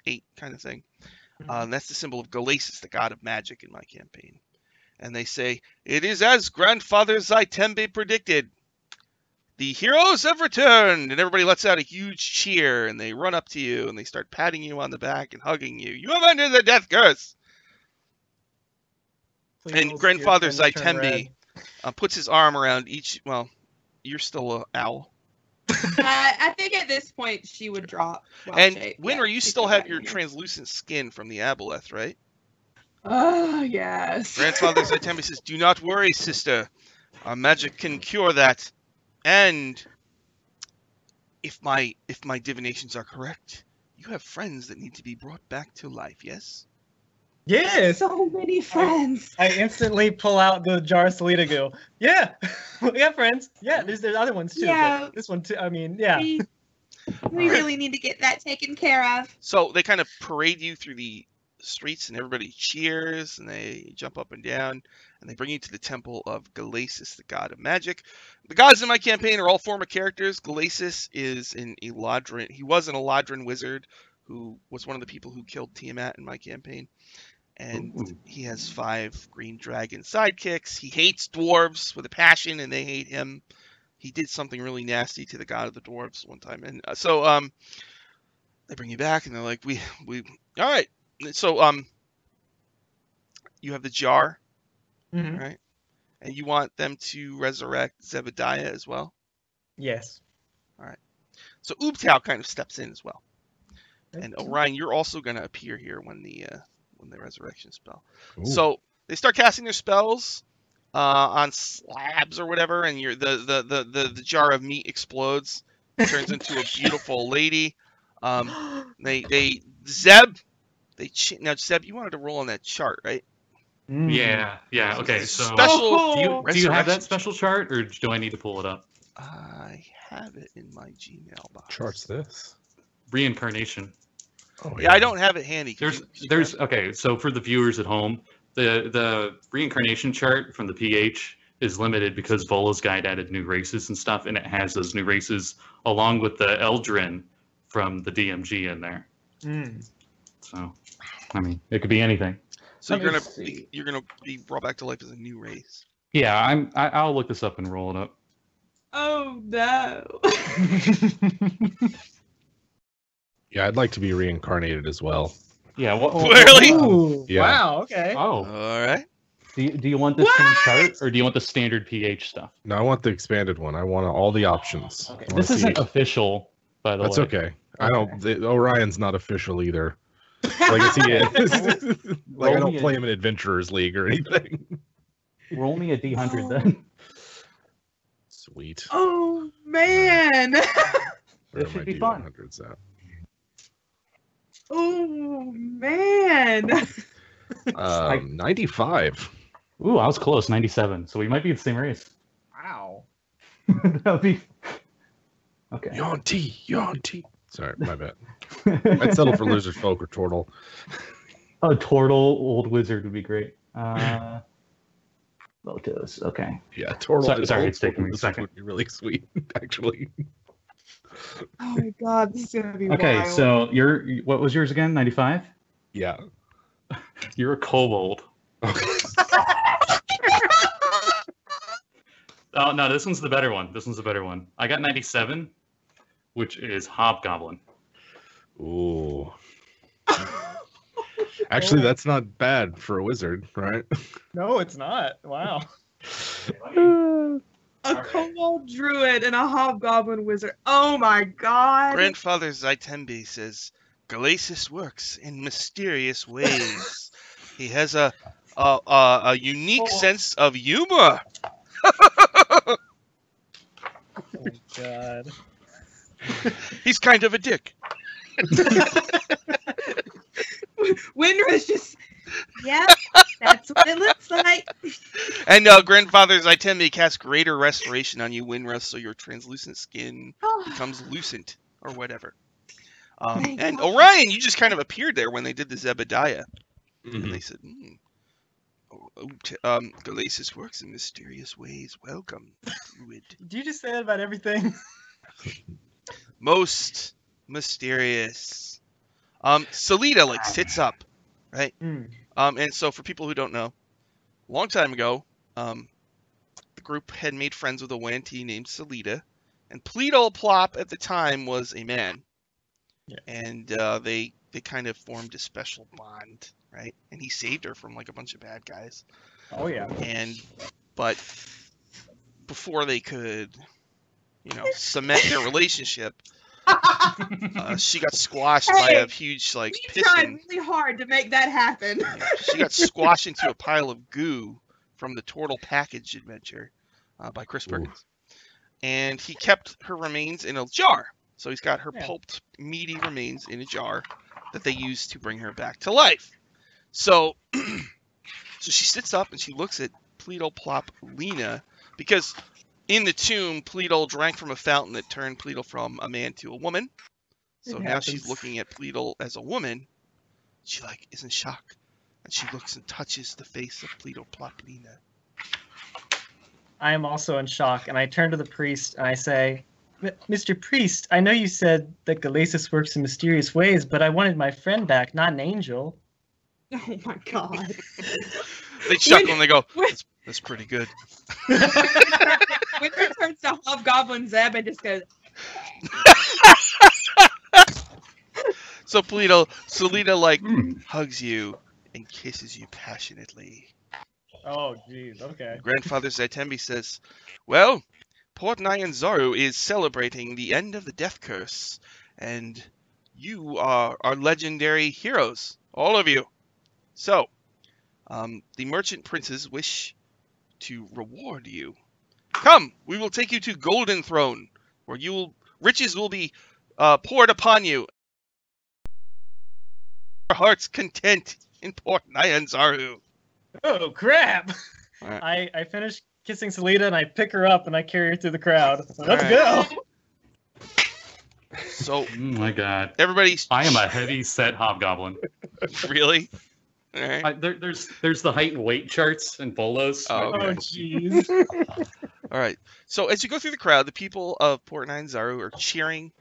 8 kind of thing. Mm-hmm. That's the symbol of Galasis, the god of magic in my campaign. And they say, it is as Grandfather Zaitembe predicted. The heroes have returned. And everybody lets out a huge cheer. And they run up to you and they start patting you on the back and hugging you. You have ended the death curse. And Grandfather Zaitembe puts his arm around each. Well, you're still an owl. I think at this point she would drop. And Wynra, you still have your translucent skin from the aboleth, right? Oh, yes. Grandfather Zaitembe says, do not worry, sister. Our magic can cure that. And if my divinations are correct, you have friends that need to be brought back to life, yes? Yes. So many friends. I instantly pull out the jar of Salida. Go, yeah, we have friends. Yeah, there's other ones too. Yeah. But this one too. I mean, yeah. We really need to get that taken care of. So they kind of parade you through the streets, and everybody cheers, and they jump up and down, and they bring you to the temple of Galasis, the god of magic. The gods in my campaign are all former characters. Galasis is an Eladrin. He was an Eladrin wizard who was one of the people who killed Tiamat in my campaign. And he has 5 green dragon sidekicks. He hates dwarves with a passion, and they hate him. He did something really nasty to the god of the dwarves one time, and so they bring you back, and they're like, we all right. So you have the jar, right? And you want them to resurrect Zebediah as well. Yes. All right. So Ubtao kind of steps in as well, and Orion, you're also going to appear here when the resurrection spell. Ooh. So they start casting their spells on slabs or whatever, and the jar of meat explodes, turns into a beautiful lady. Now Zeb, you wanted to roll on that chart, right? Yeah. Okay, so special. Do you have that special chart, or do I need to pull it up? I have it in my Gmail box. Chart's this? Reincarnation. Oh, yeah, I don't have it handy. There's okay. So for the viewers at home, the reincarnation chart from the PH is limited because Vola's guide added new races and stuff, and it has those new races along with the Eldrin from the DMG in there. So, I mean, it could be anything. So you're gonna be brought back to life as a new race. Yeah, I'll look this up and roll it up. Oh no. Yeah, I'd like to be reincarnated as well. Yeah. Really? Ooh, yeah. Wow. Okay. Oh. All right. Do you want the same chart, or do you want the standard PH stuff? No, I want the expanded one. I want all the options. Okay. This isn't official, by the way. That's okay. I don't. Orion's not official either. Like, is he? Like, I don't play him in Adventurers League or anything. Roll me a D100 then. Sweet. Oh man. Where should be fun. At? Oh man. 95. Ooh, I was close. 97. So we might be the same race. Wow. That'll be okay. Yonti. Sorry, my bad. I'd settle for lizard folk or turtle. Oh, turtle, old wizard would be great. Lotos. Okay. Yeah, turtle. Sorry, it's taking me a second. Would be really sweet, actually. Oh my god, this is gonna be okay. wild. So what was yours again? 95. Yeah. You're a kobold. Okay. Oh no, this one's the better one. I got 97, which is hobgoblin. Ooh. Actually, that's not bad for a wizard, right? No, it's not. Wow. A kobold druid and a hobgoblin wizard. Oh my god. Grandfather Zaitembe says Galasis works in mysterious ways. He has a unique sense of humor. Oh god. He's kind of a dick. Wynra's just, yep, that's what it looks like. And Grandfather Zaitembe casts greater restoration on you, Wynra, so your translucent skin becomes lucent or whatever. And Orion, you just kind of appeared there when they did the Zebediah. Mm-hmm. And they said, Galasis works in mysterious ways. Welcome, druid. Did you just say that about everything? Most mysterious. Salida sits up, right? And so for people who don't know, a long time ago, the group had made friends with a Wantee named Salida, and Pleedleplop at the time was a man. Yeah. And they kind of formed a special bond, right? And he saved her from a bunch of bad guys. Oh yeah. But before they could, cement their relationship, she got squashed by a huge piston. We tried really hard to make that happen. She got squashed into a pile of goo from the Turtle Package adventure by Chris Perkins. And he kept her remains in a jar. So he's got her pulped, meaty remains in a jar that they use to bring her back to life. So, so she sits up and she looks at Pleedleplop Lena, because in the tomb, Pleedle drank from a fountain that turned Pleedle from a man to a woman. So now she's looking at Pleedle as a woman. She is in shock, and she looks and touches the face of Pleedleplop Lena. I am also in shock, and I turn to the priest and I say, Mr. Priest, I know you said that Galasis works in mysterious ways, but I wanted my friend back, not an angel. Oh my god. They chuckle and they go, that's pretty good. Wynra turns to Hobgoblin Zeb and just goes... So Lena hugs you and kisses you passionately. Oh, jeez, okay. Grandfather Zaitembi says, well, Port Nyanzaru is celebrating the end of the death curse, and you are our legendary heroes, all of you. So, the merchant princes wish to reward you. Come, we will take you to Golden Throne, where riches will be poured upon you. Our heart's content in Port Nyanzaru. Oh, crap! Right. I finish kissing Selena, and I pick her up, and I carry her through the crowd. Let's go! go! So, oh my god. I am a heavy-set hobgoblin. Really? All right. There's the height and weight charts and bolos. Oh, okay. Jeez. All right. So as you go through the crowd, the people of Port Nyanzaru are cheering.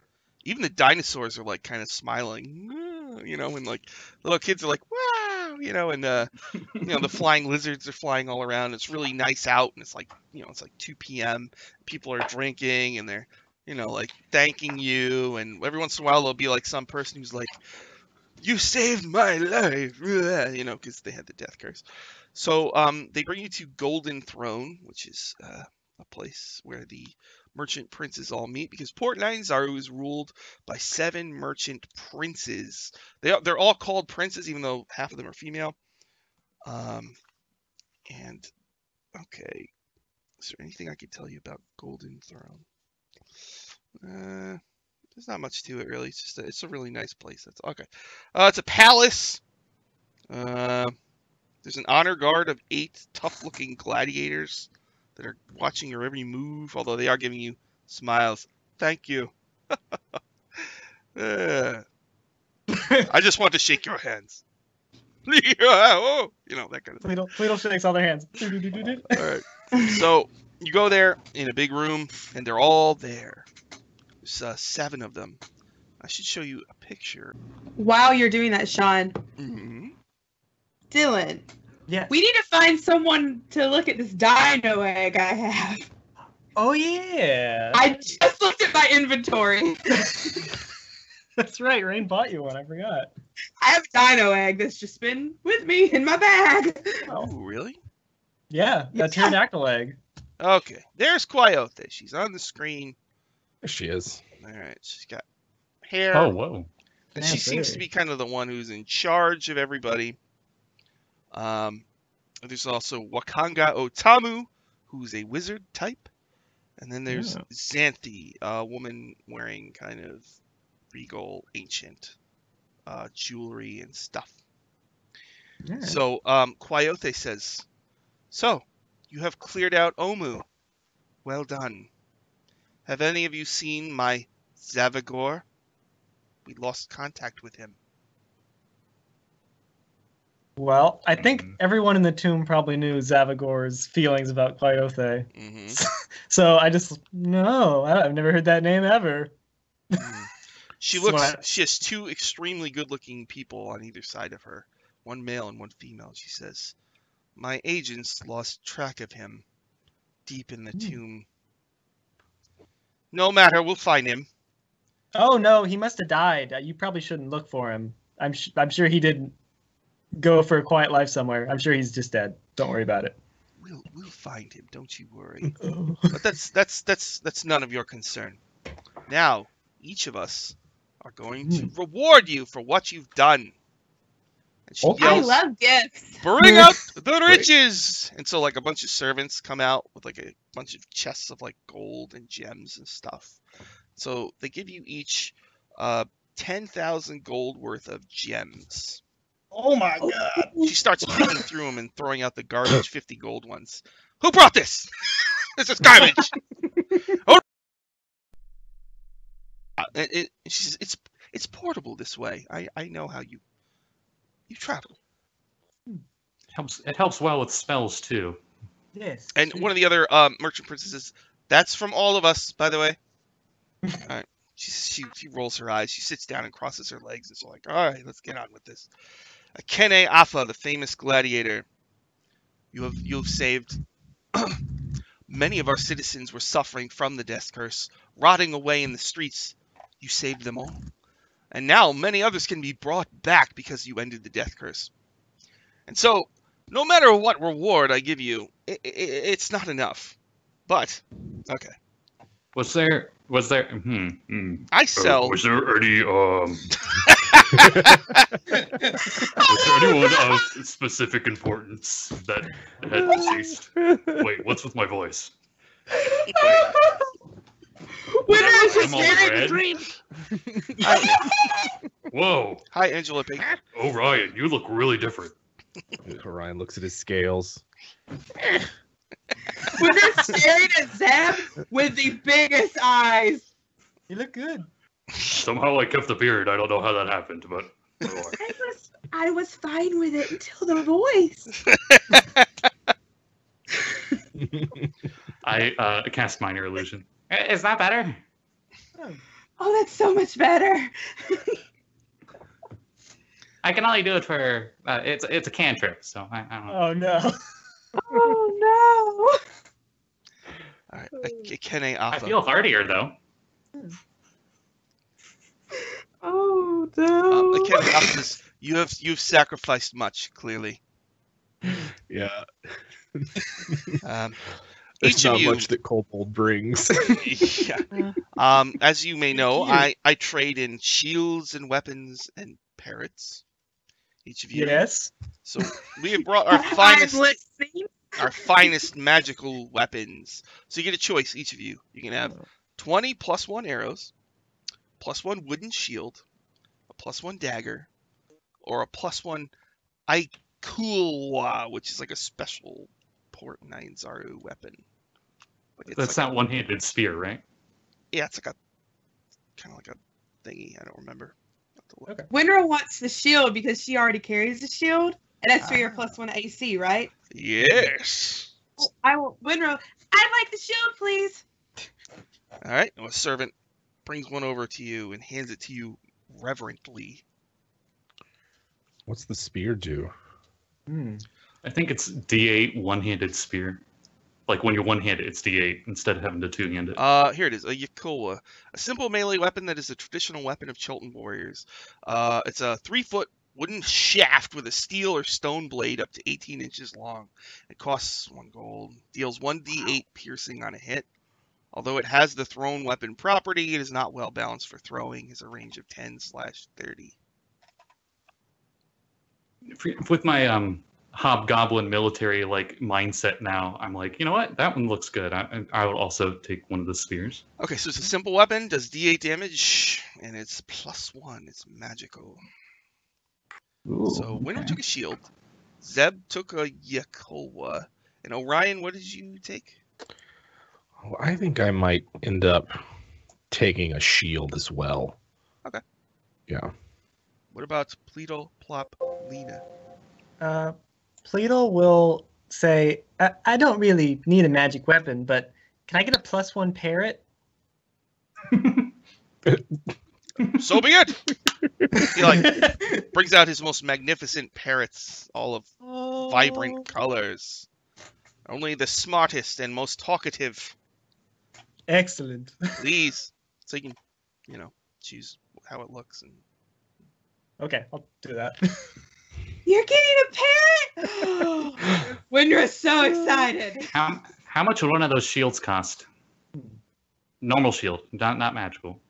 Even the dinosaurs are kind of smiling, and little kids are like, wow, and the flying lizards are flying all around. It's really nice out, and it's it's 2 p.m. People are drinking and they're, thanking you, and every once in a while there'll be some person who's like, you saved my life, because they had the death curse. So they bring you to Golden Throne, which is a place where the merchant princes all meet, because Port Nyanzaru is ruled by 7 merchant princes. They're all called princes, even though half of them are female. And okay, is there anything I could tell you about Golden Throne? There's not much to it really. It's a really nice place. That's okay. It's a palace. There's an honor guard of 8 tough-looking gladiators that are watching your every move, although they are giving you smiles. Thank you. I just want to shake your hands. That kind of thing. Pleedle shakes all their hands. All right. So you go there in a big room, and they're all there. There's 7 of them. I should show you a picture. While you're doing that, Sean. Mm-hmm. Dylan. Yeah. We need to find someone to look at this dino egg I have. Oh, yeah. I just looked at my inventory. That's right. Rain bought you one. I forgot. I have a dino egg that's just been with me in my bag. Oh, really? Yeah. A pterodactyl egg. Okay. There's Coyote. She's on the screen. There she is. All right. She's got hair. Oh, whoa. And she seems to be kind of the one who's in charge of everybody. There's also Wakanga Otamu, who's a wizard type. And then there's Manthei, a woman wearing kind of regal, ancient jewelry and stuff. Yeah. So Coyote says, so, you have cleared out Omu. Well done. Have any of you seen my Zavagor? We lost contact with him. Well, I think everyone in the tomb probably knew Zavagor's feelings about Coyote. Mm-hmm. So I just, no, I've never heard that name ever. She has 2 extremely good-looking people on either side of her. One male and one female. She says, my agents lost track of him deep in the tomb. No matter, we'll find him. Oh, no, he must have died. You probably shouldn't look for him. I'm sure he didn't go for a quiet life somewhere. I'm sure he's just dead. Don't worry about it. We'll find him. Don't you worry. But that's none of your concern. Now, each of us are going to reward you for what you've done. And she yells, I love gifts. Bring out the riches! And so a bunch of servants come out with a bunch of chests of gold and gems and stuff. So they give you each 10,000 gold worth of gems. Oh my god. She starts picking through them and throwing out the garbage 50 gold ones. Who brought this? This is garbage. Oh. It's portable this way. I know how you travel. It helps well with spells too. Yes. And one of the other merchant princesses, that's from all of us, by the way. All right. She rolls her eyes. She sits down and crosses her legs. It's like, all right, let's get on with this. Kene Afa, the famous gladiator. You've saved. Many of our citizens were suffering from the death curse, rotting away in the streets. You saved them all. And now many others can be brought back because you ended the death curse. And so, no matter what reward I give you, it's not enough. But, okay. Was there? I sell. Was there any? Was there anyone of specific importance that had deceased? Wait, what's with my voice? I'm all red. Whoa! Hi, Angela Pink. Orion, you look really different. Orion looks at his scales. We're just staring at Zeb with the biggest eyes. You look good. Somehow I kept the beard. I don't know how that happened, but I was fine with it until the voice. I cast minor illusion. Is that better? Oh, that's so much better. I can only do it for it's a cantrip, so I don't know. Oh no. Oh All right, Kene I Afa. feel hardier though. no. Oh no. Kene Afa says, you've sacrificed much, clearly. Yeah. Each There's of not you, much that Kobold brings. yeah. As you may know, I trade in shields and weapons and parrots. Each of you. Yes. So we have brought our finest magical weapons. So you get a choice, each of you. You can have 20 +1 arrows, +1 wooden shield, a +1 dagger, or a +1 Aikulwa, which is like a special Port Nyanzaru weapon. That's like not one-handed spear, right? Yeah, it's like a kind of like a thingy. I don't remember. Okay. Wynra wants the shield because she already carries the shield, and that's for your +1 AC, right? Yes. I will, Wynra. I'd like the shield, please. All right. A servant brings one over to you and hands it to you reverently. What's the spear do? I think it's D8 one-handed spear. Like when you're one-handed, it's D8 instead of having to two-hand it. Here it is, a Yakoa, a simple melee weapon that is a traditional weapon of Chilton warriors. It's a 3-foot wooden shaft with a steel or stone blade up to 18 inches long. It costs 1 gold. Deals 1d8 piercing on a hit. Although it has the thrown weapon property, it is not well balanced for throwing. It has a range of 10/30. With my hobgoblin military like mindset now, I'm like, you know what? That one looks good. I would also take one of the spears. Okay, so it's a simple weapon, does d8 damage, and it's +1. It's magical. Ooh, So Wynra took a shield, Zeb took a Yakoa, and Orion, what did you take? Oh, I think I might end up taking a shield as well. Okay. Yeah. What about Pleedleplop Lena? Pleedle will say, I don't really need a magic weapon, but can I get a +1 parrot? So be it! He like brings out his most magnificent parrots, all of vibrant colors. Only the smartest and most talkative. Excellent. Please. So you can, choose how it looks. And Okay, I'll do that. You're getting a parrot! Wynra's so excited. How much would one of those shields cost? Normal shield, not magical.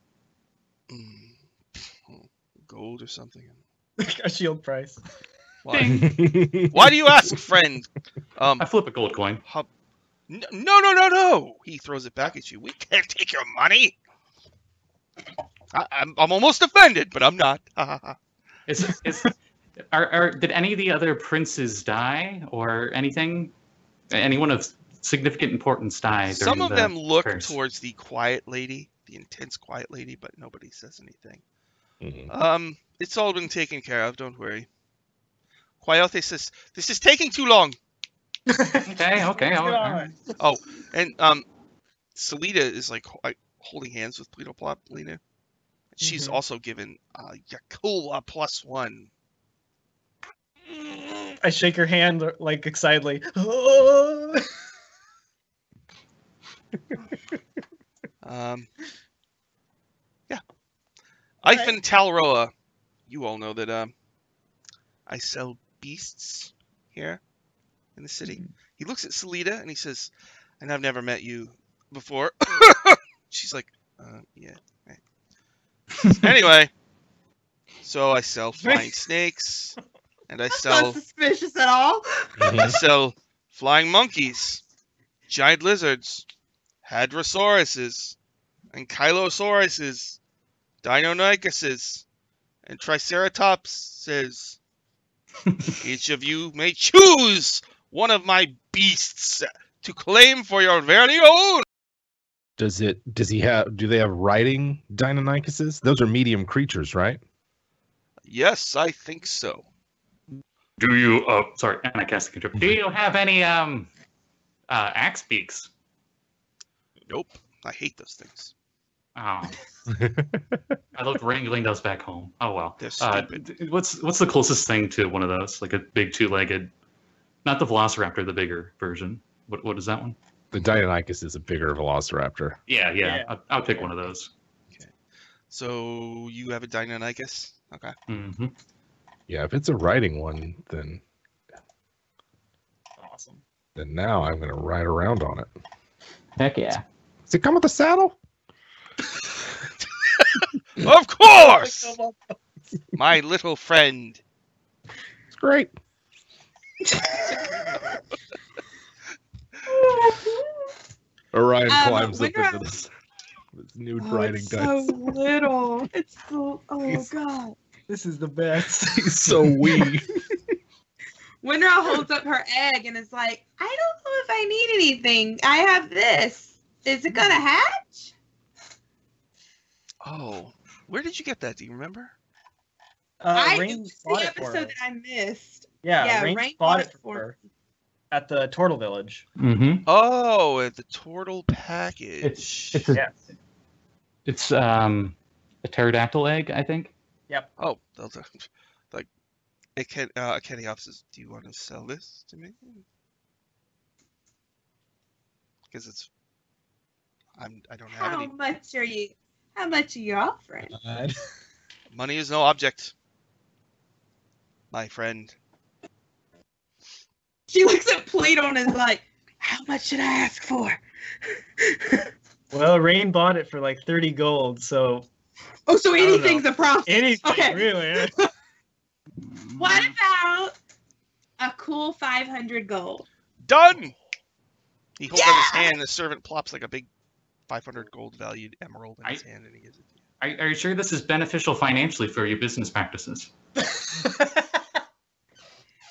Gold or something. A shield price. Why? Why do you ask, friend? I flip a gold coin. No! He throws it back at you. We can't take your money. I'm almost offended, but I'm not. Did any of the other princes die or anything? Anyone of significant importance die during Some of the them look curse? towards the quiet lady, the intense quiet lady, but nobody says anything. Mhm. It's all been taken care of. Don't worry. Coyote says, "This is taking too long." Okay. Oh, and Salida is like holding hands with Pleedleplop, Lena. She's also given Yakula +1. I shake her hand like excitedly. Yeah. Ivan Talroa, you all know that I sell beasts here in the city. He looks at Salida and he says, "And I've never met you before." She's like, "Yeah." Right. Anyway, so I sell flying snakes, and I That's not sell suspicious at all. I sell flying monkeys, giant lizards, hadrosauruses, ankylosauruses, deinonychuses, and triceratopses. Each of you may choose one of my beasts to claim for your very own. Do they have riding Deinonychuses? Those are medium creatures, right? Yes, I think so. Do you? Sorry, and I cast the control. Do you have any axe beaks? Nope. I hate those things. Oh. I loved wrangling those back home. Oh well. They're stupid. What's the closest thing to one of those? Like a big two-legged, not the Velociraptor, the bigger version. What is that one? The Deinonychus is a bigger Velociraptor. Yeah. I'll pick one of those. Okay. So you have a Deinonychus? Okay. Mm-hmm. Yeah, if it's a riding one, then Awesome. Then now I'm gonna ride around on it. Heck yeah. Does it come with a saddle? Of course! My little friend. It's great. Orion climbs up into this nude riding dice. So little. It's so. Oh god. This is the best. He's so wee. Wynra holds up her egg and is like, "I don't know if I need anything. I have this. Is it gonna hatch?" Oh, where did you get that? Do you remember? Rain It's bought the it for episode her. that I missed. Yeah, Rain Rain bought it for her at the Turtle Village. Mm-hmm. Oh, at the Turtle package. It's a pterodactyl egg, I think. Yep. Oh, those are like Katy says, "Do you want to sell this to me?" Because it's I don't have any. How much are you offering? Money is no object, my friend. She looks at Plato and is like, "How much should I ask for?" Well, Rain bought it for like 30 gold, so Oh, so anything's a profit. anything Okay. really. What about a cool 500 gold? Done. He holds out his Yeah! hand. The servant plops like a big 500 gold valued emerald in his hand, and he gives it to you. Are you sure this is beneficial financially for your business practices?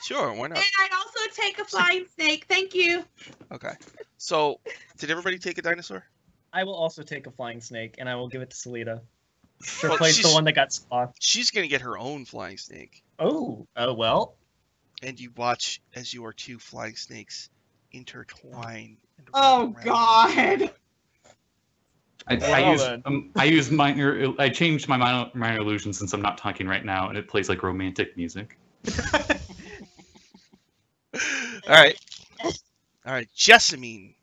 Sure, why And not? I'd also take a flying snake. Thank you. Okay. So, did everybody take a dinosaur? I will also take a flying snake, and I will give it to Salida. To Well, replace the she's- one that got slothed. She's gonna get her own flying snake, Oh, well. and you watch as your two flying snakes intertwine. And wrap Oh around. god. I changed my minor illusion since I'm not talking right now, and it plays like romantic music. All right. Jessamine,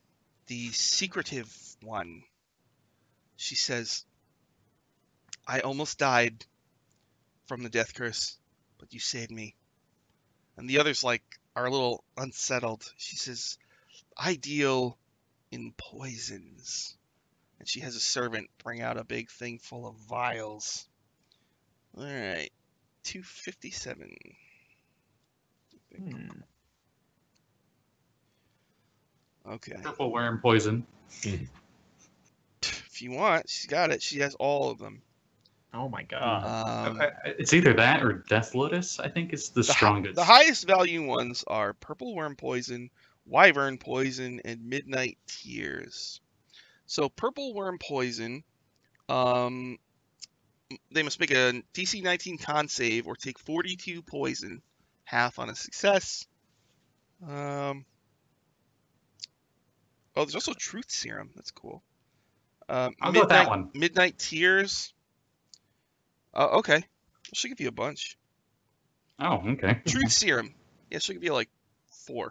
the secretive one. She says, "I almost died from the death curse, but you saved me." And the others are a little unsettled. She says, "I deal in poisons." And she has a servant bring out a big thing full of vials. All right, 257. Okay. Purple worm poison. If you want, she's got it. She has all of them. Oh my god. It's either that or Death Lotus, I think, is the strongest. The highest value ones are Purple Worm Poison, Wyvern Poison, and Midnight Tears. So Purple Worm Poison, they must make a DC 19 con save or take 42 poison, half on a success. Oh, there's also Truth Serum. That's cool. I'll go with that one. Midnight Tears. Okay. She'll give you a bunch. Oh, okay. Truth Serum. Yeah, she'll give you like 4.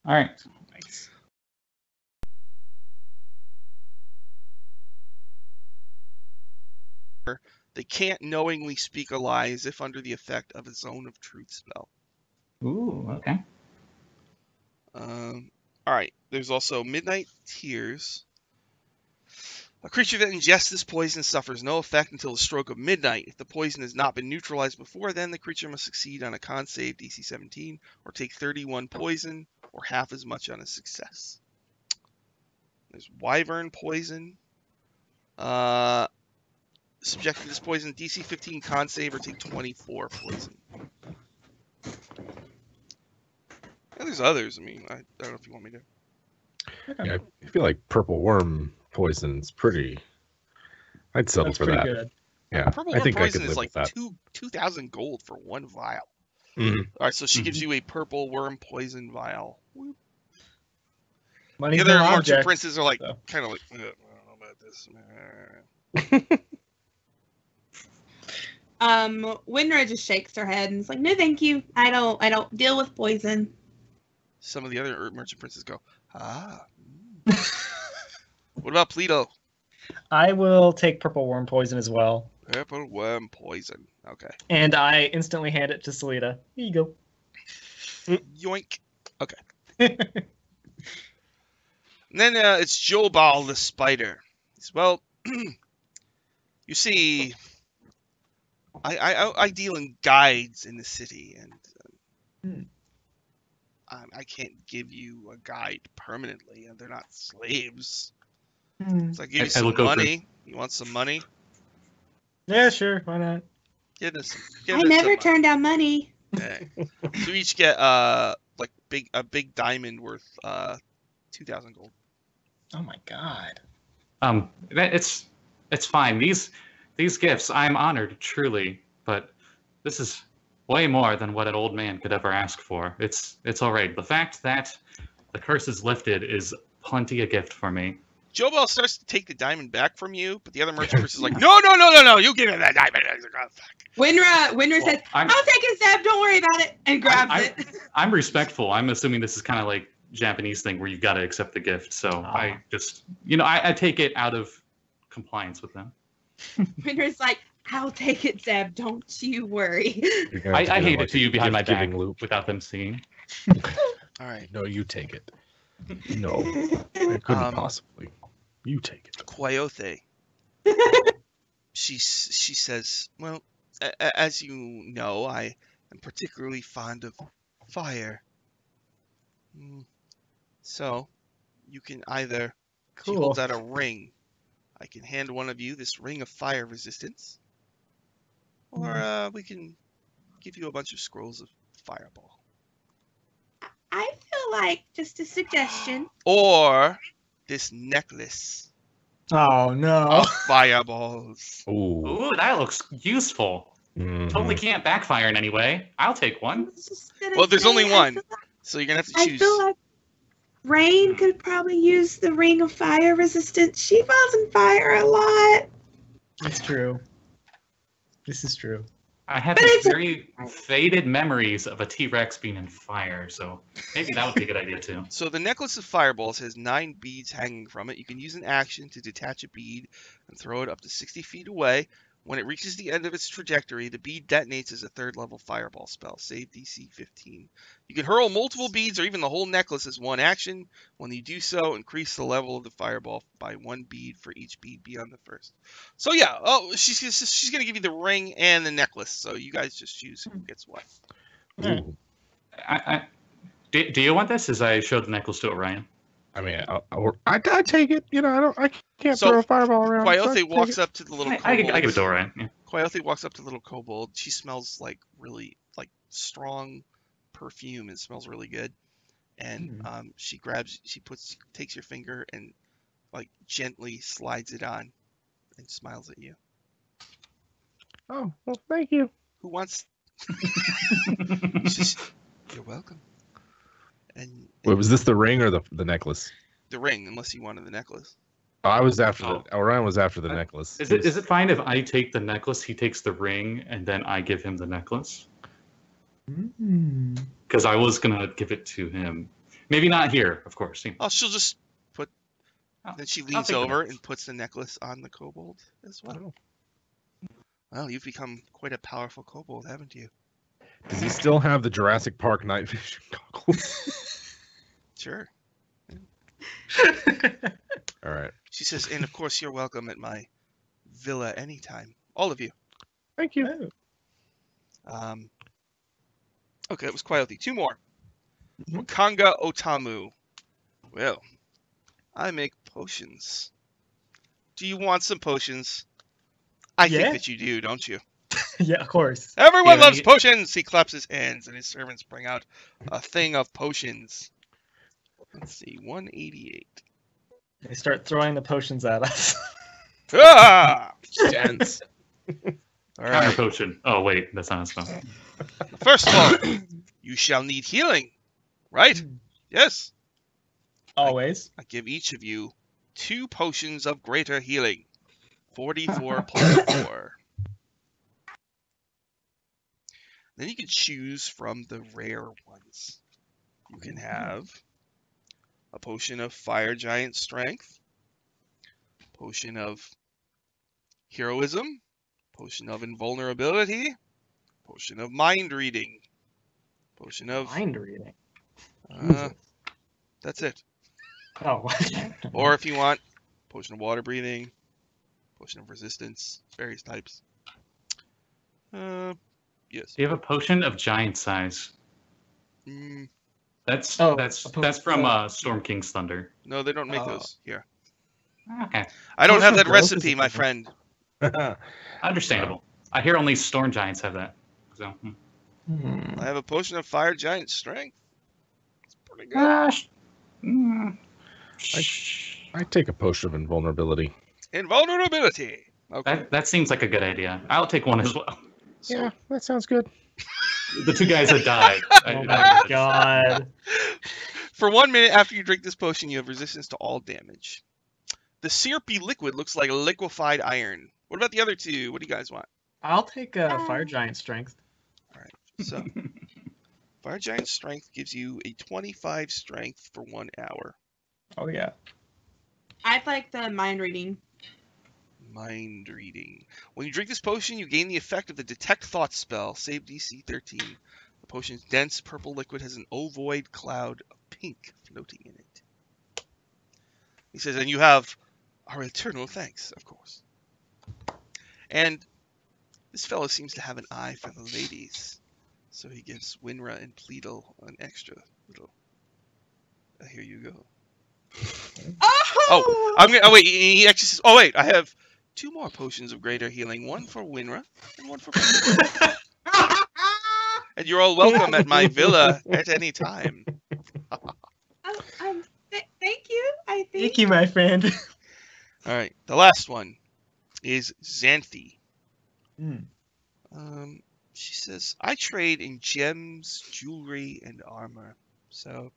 All right. Nice. They can't knowingly speak a lie as if under the effect of a Zone of Truth spell. Ooh, okay. All right. There's also Midnight Tears. A creature that ingests this poison suffers no effect until the stroke of midnight. If the poison has not been neutralized before then, the creature must succeed on a con save DC 17 or take 31 poison or half as much on a success. There's Wyvern Poison. Subject to this poison, DC 15 con save or take 24 poison. And there's others. I mean, I don't know if you want me to. Yeah, I feel like Purple Worm Poison's pretty. I'd settle for that. Good. Yeah, Purple I Worm think I Poison could is live like with that. 2,000 gold for 1 vial. Mhm. All right, so she gives you a Purple Worm Poison vial. Money's The other no Merchant object, Princes are like, so. kind of like, I don't know about this. Wynra just shakes her head and is like, "No, thank you. I don't deal with poison." Some of the other Merchant Princes go, ah. What about Pleedle? I will take Purple Worm Poison as well. Purple Worm Poison. Okay. And I instantly hand it to Salida. Here you go. Yoink. Okay. And then it's Jobal the Spider. He says, well, you see, I deal in guides in the city, and I can't give you a guide permanently, and they're not slaves. So I give you some money. You want some money? Yeah, sure. Why not? Give us I never turn down money. Okay. So we each get like a big diamond worth 2,000 gold. Oh my god. It's fine. These gifts, I'm honored truly, but this is way more than what an old man could ever ask for. It's all right. The fact that the curse is lifted is plenty a gift for me. Jobal starts to take the diamond back from you, but the other merchant is like, no, you give me that diamond. Oh, fuck. Wynra says, I'll take it, Zeb, don't worry about it, and grabs it. I'm respectful. I'm assuming this is kind of like Japanese thing where you've got to accept the gift. So I just, I take it out of compliance with them. Wynra's like, I'll take it, Zeb, don't you worry. I hate it to you behind my back without them seeing. All right. No, you take it. No, it couldn't possibly. You take it. Quayothe. She says, well, as you know, I am particularly fond of fire. So, you can either... She holds out a ring. I can hand one of you this ring of fire resistance. Or we can give you a bunch of scrolls of fireball. I feel like just a suggestion. Or this necklace Oh no. of fireballs. Ooh, that looks useful. Mhm. Totally can't backfire in any way. I'll take one. Well, there's only one, so you're gonna have to choose. I feel like Rain could probably use the ring of fire resistance. She falls in fire a lot. It's true. This is true. I have these very faded memories of a T-Rex being in fire, so maybe that would be a good idea too. So the necklace of fireballs has 9 beads hanging from it. You can use an action to detach a bead and throw it up to 60 feet away. When it reaches the end of its trajectory, the bead detonates as a 3rd level fireball spell. Save DC 15. You can hurl multiple beads or even the whole necklace as one action. When you do so, increase the level of the fireball by 1 bead for each bead beyond the first. So yeah, she's gonna give you the ring and the necklace. So you guys just choose who gets what. Ooh. Do you want this? As I showed the necklace to Orion. I mean, I take it. I don't. Can't So, throw a fireball around. Quaothe walks up to the little I kobold. give it to Orion. Yeah. Quaothe walks up to the little kobold. She smells like really like strong perfume. It smells really good. And she takes your finger and like gently slides it on and smiles at you. Oh, well, thank you. Who wants? You're welcome. And Wait, was this the ring or the necklace? the ring, unless you wanted the necklace. Oh, I was after Orion was after the necklace. Is it fine if I take the necklace, he takes the ring, and then I give him the necklace? Because I was gonna give it to him. Maybe not here, of course. Oh, she'll just put. Then she leans over and puts the necklace on the kobold as well. Well, you've become quite a powerful kobold, haven't you? Does he still have the Jurassic Park night vision goggles? Sure. All right. She says, and of course you're welcome at my villa anytime. All of you. Thank you. Okay, it was Quaothe. Two more. Wakanga Otamu. Well, I make potions. Do you want some potions? I think that you do, don't you? Yeah, of course. Everyone loves potions! He claps his hands, and his servants bring out a thing of potions. Let's see, 188. They start throwing the potions at us. Ah! Dense. All Counter right. potion. Oh wait, that's not a spell. First of all, you shall need healing, right? Yes. Always. I give each of you 2 potions of greater healing. 44 plus 4. Then you can choose from the rare ones. You can have a potion of fire giant strength, potion of heroism, potion of invulnerability, potion of mind reading, potion of mind reading. That's it. Oh. Or if you want, potion of water breathing, potion of resistance, various types. Yes. Do you have a potion of giant size? That's from Storm King's Thunder. No, they don't make those here. Okay. I don't have that recipe, my friend. Understandable. I hear only storm giants have that. So. I have a potion of fire giant strength. It's pretty good. I take a potion of invulnerability. Invulnerability. Okay. That seems like a good idea. I'll take one as well. Yeah, that sounds good. The 2 guys that died. Oh my god. For 1 minute after you drink this potion, you have resistance to all damage. The syrupy liquid looks like liquefied iron. What about the other 2? What do you guys want? I'll take a fire giant strength. All right. So, fire giant strength gives you a 25 strength for 1 hour. Oh yeah. I'd like the mind reading. Mind reading. When you drink this potion, you gain the effect of the Detect Thoughts spell. Save DC 13. The potion's dense purple liquid has an ovoid cloud of pink floating in it. He says, and you have our eternal thanks, of course. And this fellow seems to have an eye for the ladies. So he gives Wynra and Pleedle an extra little. Here you go. Wait. He actually says, oh wait, I have 2 more potions of greater healing. One for Wynra and one for Pleedle. And you're all welcome at my villa at any time. Thank you. Thank you, my friend. All right, the last one is Xanthi. She says, I trade in gems, jewelry, and armor. So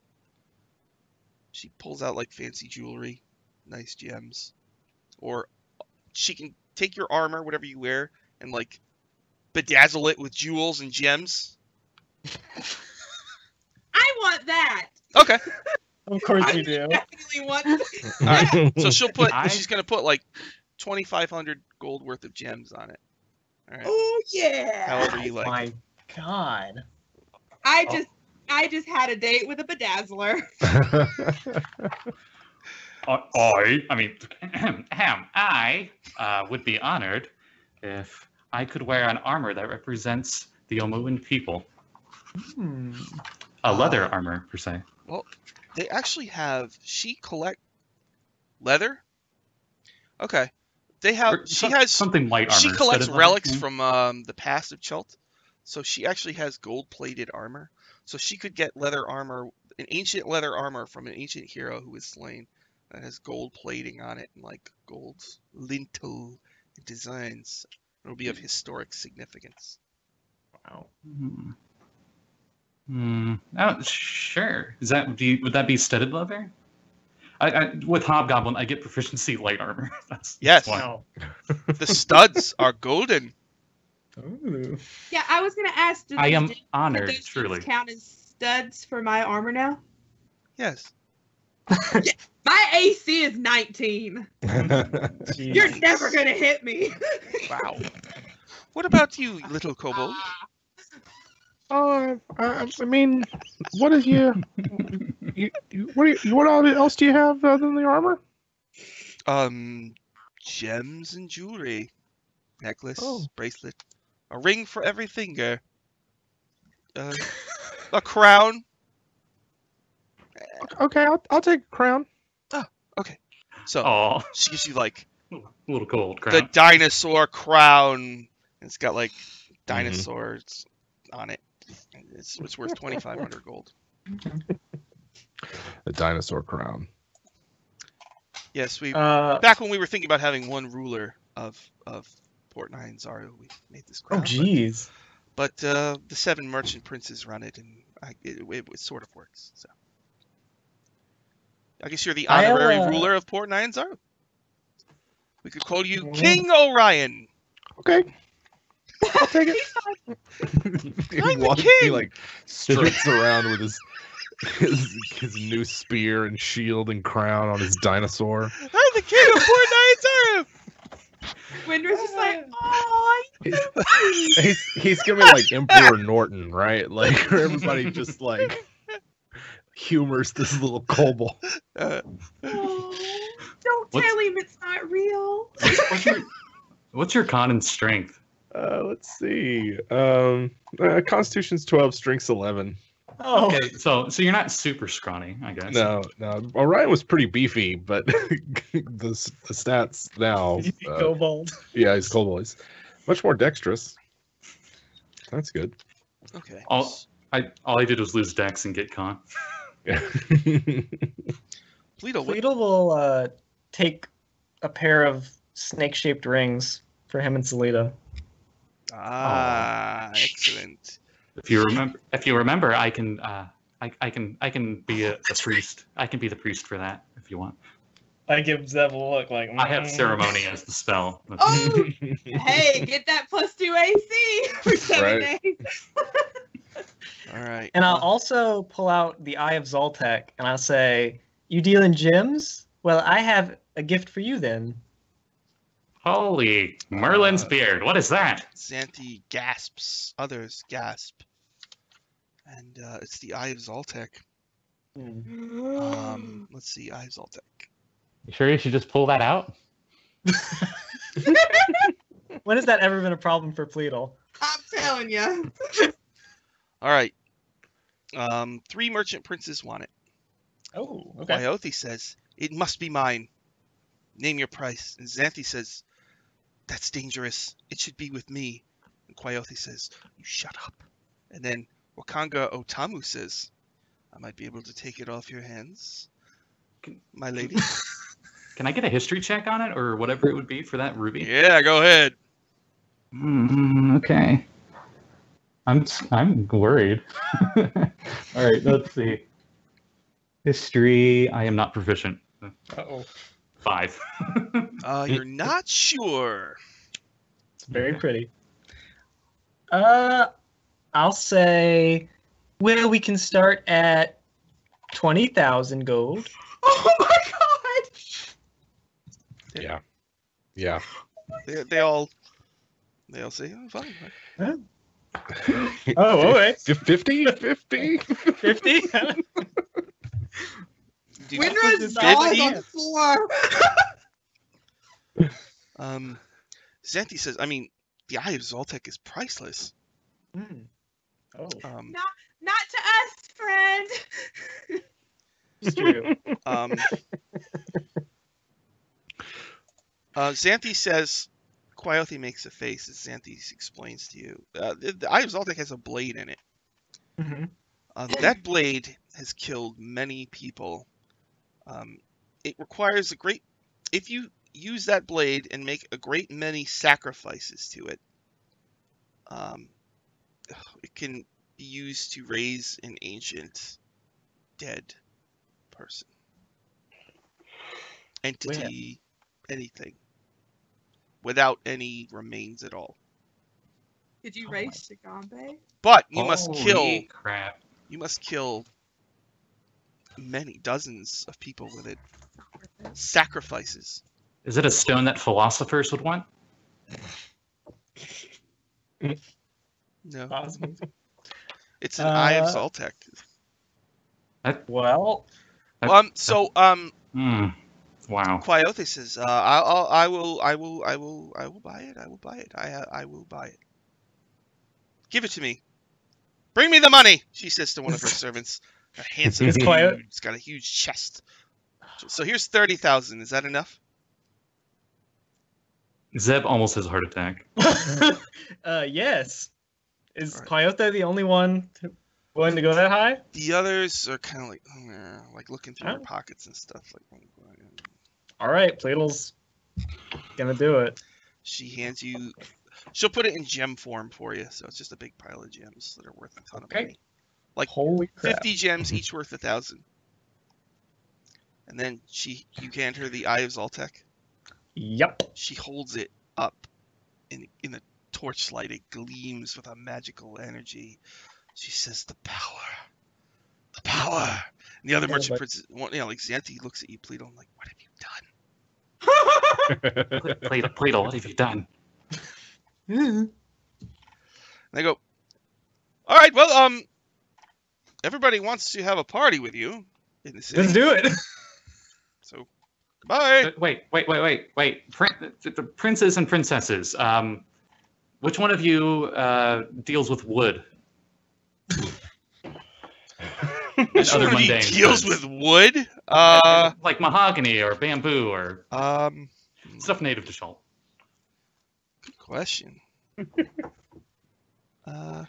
she pulls out like fancy jewelry, nice gems. Or she can take your armor, whatever you wear, and like bedazzle it with jewels and gems. I want that. Okay. Of course you do. Definitely want. All right. So she's gonna put like 2,500 gold worth of gems on it. All right. Oh yeah. However you like. Oh my god. I just had a date with a bedazzler. I would be honored if I could wear an armor that represents the Omuan people. A leather armor, per se. Well, they actually have. She collect leather, Okay. They have. Or She has. something light armor. She collects studded leather, relics yeah. from the past of Chult, so she actually has gold-plated armor. So she could get leather armor, an ancient leather armor from an ancient hero who was slain that has gold plating on it and like gold lintel designs. It'll be of historic significance. Wow. Oh, sure. Would that be studded leather? With Hobgoblin, I get proficiency light armor. That's Yes. why. Wow. The studs are golden. Ooh. Yeah, I was gonna ask. I am would honored, those truly. count as studs for my armor now? Yes. My AC is 19. Jeez. You're never gonna hit me. Wow. What about you, little kobold? I mean, what is what else do you have other than the armor? Gems and jewelry, necklace, Oh. bracelet, a ring for every finger, a crown. Okay, I'll take a crown. Okay. So Oh, she gives you like little gold the crown. dinosaur crown. It's got like dinosaurs on it. It's worth 2,500 gold. The dinosaur crown. Yes, we Uh, back when we were thinking about having one ruler of Port Nyanzaru, we made this crown. oh, jeez. But the 7 merchant princes run it, and it sort of works. So I guess you're the honorary ruler of Port Nyanzaru. We could call you King Orion. Okay. I'll take it. I'm the king! He like struts around with his new spear and shield and crown on his dinosaur. I'm the king of Port Nyanzaru. Windra's just like, oh. He's gonna be like Emperor Norton, right? Like where everybody just like humors this little kobold. Don't tell him it's not real. What's your con and strength? Let's see. Constitution's 12, strength's 11. Oh, Okay, so you're not super scrawny, I guess. No. Orion was pretty beefy, but the stats now. kobold. Yeah, he's kobold. He's much more dexterous. That's good. Okay. All I did was lose Dex and get con. Pleedle, Pleedle will take a pair of snake-shaped rings for him and Zelita. Excellent. If you remember, I can be a priest. I can be the priest for that if you want. I give Zeb a look like. I have ceremony as the spell. Oh, hey, get that +2 AC for 7 days. All right. And I'll also pull out the Eye of Zoltek, and I'll say, "You deal in gems? Well, I have a gift for you then." Holy Merlin's beard! What is that? Xanthi gasps. Others gasp. And it's the Eye of Zoltek. Let's see, Eye of Zoltek. You sure you should just pull that out? When has that ever been a problem for Pleedle? I'm telling you. All right. 3 merchant princes want it. Oh, okay. Wyothi says, "It must be mine. Name your price." And Xanthi says, "That's dangerous. It should be with me." And Wyothi says, "You shut up." And then Wakanga Otamu says, "I might be able to take it off your hands, my lady." Can I get a history check on it, or whatever it would be for that ruby? Yeah, go ahead. Okay. I'm worried. All right, let's see. History. I am not proficient. Uh-oh. 5. You're not sure. It's very pretty. I'll say, well, we can start at 20,000 gold. Oh my god! Yeah. They all say, "Oh, fine." Oh, okay. 50? 50? 50? Winra's jaw is on the floor. Xanthi says, "I mean, the Eye of Zoltek is priceless." Oh, Not to us, friend. it's true. Xanthi says, Quiothi makes a face as Xanthi explains to you. The Eye of Zoltek has a blade in it. Mm-hmm. That blade has killed many people. It requires if you use that blade and make a great many sacrifices to it, it can be used to raise an ancient dead person, entity, anything, without any remains at all. Could you raise Shigambe? But you must Holy crap. You must kill many dozens of people with it. Sacrifices. Is it a stone that philosophers would want? No. Awesome. It's an Eye of Zoltek. Well, Wow. Quiothi says, I will buy it. I will buy it. I will buy it. Give it to me. Bring me the money, she says to one of her servants. A handsome dude. He's got a huge chest. So here's 30,000. Is that enough? Zeb almost has a heart attack. Yes. Is Quiothi the only one willing to go that high? The others are kind of like looking through their pockets and stuff. All right, Pleedle's gonna do it. She hands you. She'll put it in gem form for you, so it's just a big pile of gems that are worth a ton of money. Like holy crap. 50 gems, each worth 1,000. And then you hand her the Eye of Zoltek. Yep. She holds it up in the torchlight. It gleams with a magical energy. She says, "The power, the power." And the other merchant prince, like Xanthi, looks at you, Pleedle, and like, "What have you done?" Pleedle, what have you done? And they go, "All right, well, everybody wants to have a party with you in the city. Let's do it." So, goodbye. Wait. The princes and princesses. Which one of you deals with wood? Which one of you deals with wood? Like mahogany or bamboo or stuff native to Shul. Good question. I'd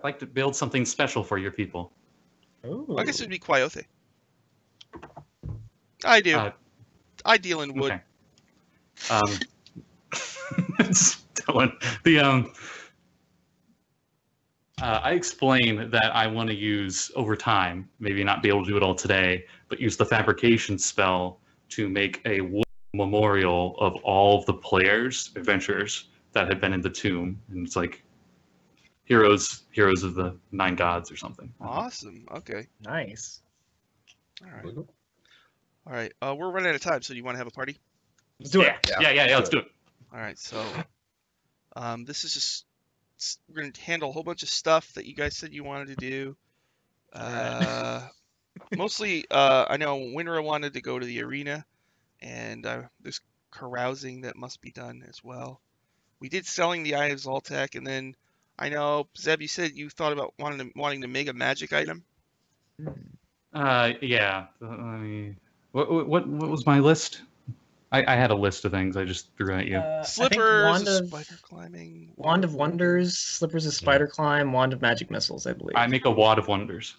like to build something special for your people. Ooh. I guess it would be Quiothi. I do. I deal in wood. Okay. Dylan, I explain that I want to use over time, maybe not be able to do it all today, but use the fabrication spell to make a wood memorial of all of the players, adventurers that had been in the tomb, and it's like heroes of the 9 gods or something. Awesome. Okay. Nice. All right. We're running out of time, so do you want to have a party? Let's do it. Yeah, let's do it. All right. So, this is just we're gonna handle a whole bunch of stuff that you guys said you wanted to do. Mostly, I know Wynra wanted to go to the arena, and there's carousing that must be done as well. We did selling the Eye of Zoltek, and then I know Zeb, you said you thought about wanting to make a magic item. Yeah. What was my list? I had a list of things. I just threw at you. Slippers, spider climbing. Wand of Wonders, Slippers of Spider Climb, Wand of Magic Missiles, I believe. I make a Wad of Wonders.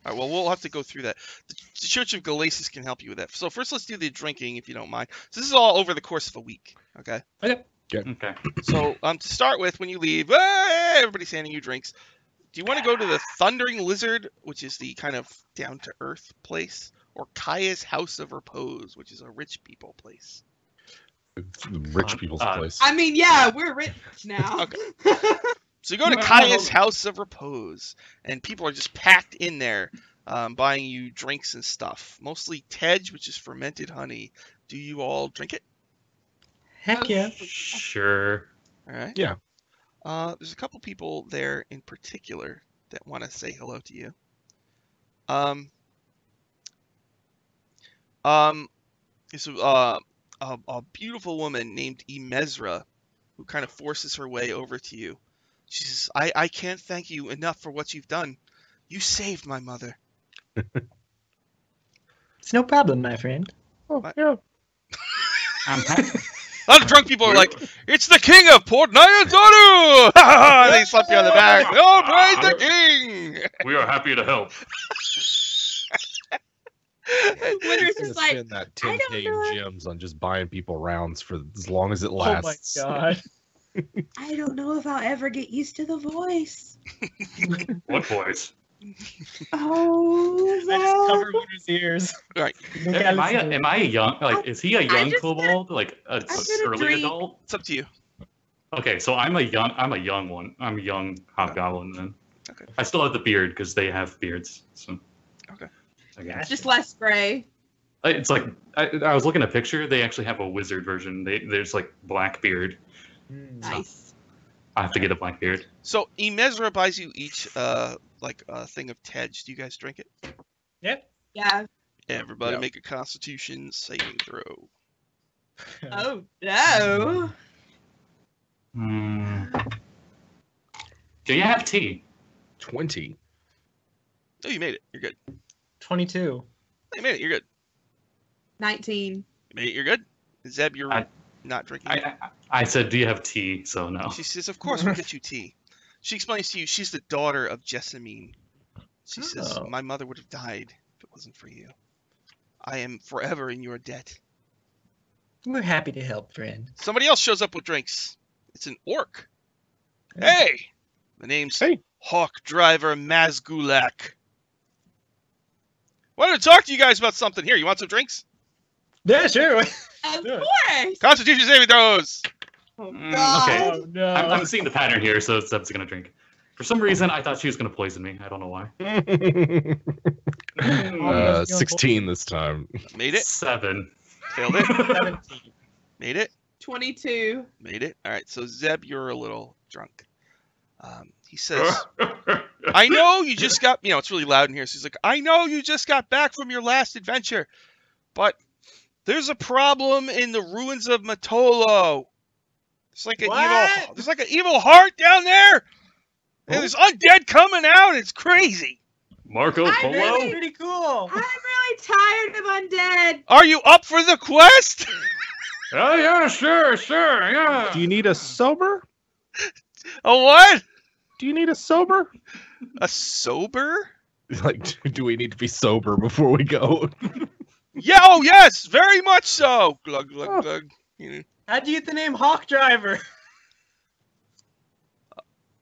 All right, well, we'll have to go through that. The Church of Galacis can help you with that. So first, let's do the drinking, if you don't mind. So this is all over the course of a week, okay? Okay. Good. Okay. So to start with, when you leave, everybody's handing you drinks. Do you want to go to the Thundering Lizard, which is the kind of down-to-earth place, or Kaya's House of Repose, which is a rich people place? It's the rich people's place. I mean, yeah, we're rich now. Okay. So you go to Kaya's House of Repose, and people are just packed in there, buying you drinks and stuff. Mostly Tej, which is fermented honey. Do you all drink it? Heck yeah. Sure. All right. Yeah. There's a couple people there in particular that want to say hello to you. It's a beautiful woman named Imezra who kind of forces her way over to you. She says, I can't thank you enough for what you've done. You saved my mother. It's no problem, my friend. Oh, yeah. A lot of drunk people are like, it's the king of Port Nyanzaru! They slap you on the back. Oh, praise the king! We are happy to help. Wynra's just like, spend that I 10K don't know. gems on just buying people rounds for as long as it lasts. Oh my god. I don't know if I'll ever get used to the voice. What voice? Oh, I just cover Wynra's ears. Right. Am I a young, like, is he a young just kobold? Like, an gonna early drink. adult? It's up to you. Okay, so I'm a young one. I'm a young hobgoblin then. Okay. I still have the beard because they have beards. So. Okay. I guess. just less gray. It's like I was looking at a picture. They actually have a wizard version. There's like black beard. Nice. I have to get a black beard. So, Imezra buys you each, like, a thing of Tej. Do you guys drink it? Yep. Yeah. Everybody Yep. make a Constitution saving throw. Oh no. Do you have tea? 20. Oh, you made it. You're good. 22. You made it. You're good. 19. You made it. You're good. Zeb, you're not drinking. I said, do you have tea? So no. She says, of course we'll get you tea. She explains to you she's the daughter of Jessamine. She says, Oh. my mother would have died if it wasn't for you. I am forever in your debt. We're happy to help, friend. Somebody else shows up with drinks. It's an orc. Hey. Hey! The name's Hey. Hawk Driver Mazgulak. Wanted to talk to you guys about something. Here, you want some drinks? Yeah, sure. Of Do it. course. Constitution saving throws! Oh Mm, god. okay. Oh no. I'm seeing the pattern here, so Zeb's gonna drink. For some reason, I thought she was gonna poison me. I don't know why. 16 this time. Made it. 7. Failed it. 17. Made it. 22. Made it. All right, so Zeb, you're a little drunk. He says, I know you just got, it's really loud in here. So he's like, I know you just got back from your last adventure, but there's a problem in the ruins of Matolo. It's like there's like an evil heart down there, and there's undead coming out. It's crazy. Marco I'm Polo? really- Pretty cool. I'm really tired of undead. Are you up for the quest? Oh, yeah, sure, yeah. Do you need a sober? A what? Do you need a sober? A sober? Like, do we need to be sober before we go? Yeah, oh yes, very much so. Glug, glug, glug. How'd you get the name Hawk Driver?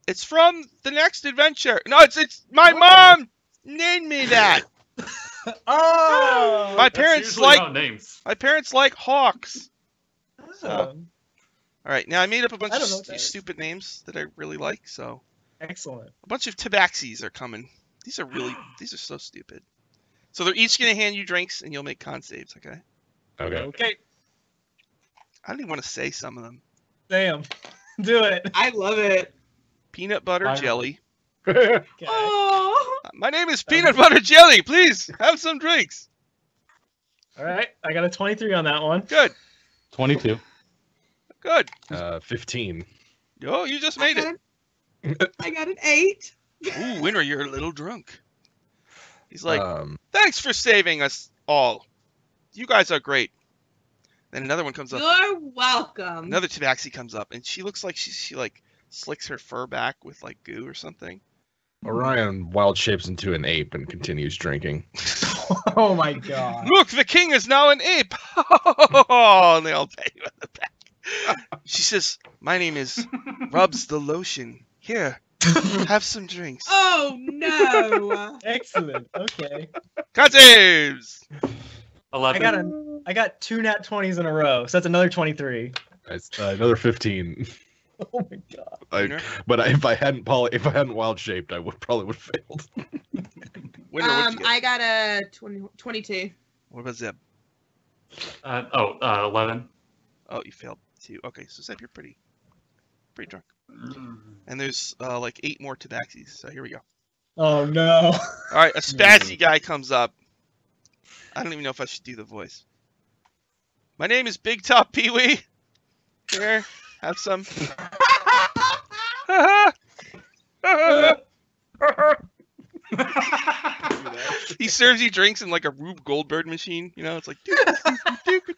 It's from the next adventure. No, it's my mom named me that. Oh. My That's parents usually like how names. hawks. Oh. All right, now I made up a bunch I of don't know what that is. stupid names that I really like. So Excellent. a bunch of tabaxis are coming. These are so stupid. So they're each gonna hand you drinks, and you'll make con saves. Okay. Okay. Okay. I don't even want to say some of them. Damn. Do it. I love it. Peanut butter Fine. jelly. Okay. Oh. My name is Peanut Butter Jelly. Please have some drinks. All right. I got a 23 on that one. Good. 22. Good. 15. Oh, you just made it. I got an 8. Ooh, Wynra, you're a little drunk. He's like, Um, thanks for saving us all. You guys are great. Then another one comes up. You're welcome. Another tabaxi comes up, and she looks like she like slicks her fur back with like goo or something. Orion wild shapes into an ape and continues drinking. Oh my god. Look, the king is now an ape. And they all pat you on the back. She says, my name is Rubs the Lotion. Here, have some drinks. Oh no. Excellent. Okay. Con saves! 11. I got 2 nat 20s in a row, so that's another 23. That's another 15. Oh my god. If I hadn't wild shaped, I probably would have failed. Wynra, what'd you get? I got a 22. What about Zeb? 11. Oh, you failed too. Okay, so Zeb, you're pretty drunk. And there's like 8 more tabaxis, so here we go. Oh no. Alright, a spazzy guy comes up. I don't even know if I should do the voice. My name is Big Top Pee-wee. Here, have some. He serves you drinks in like a Rube Goldberg machine. You know, it's like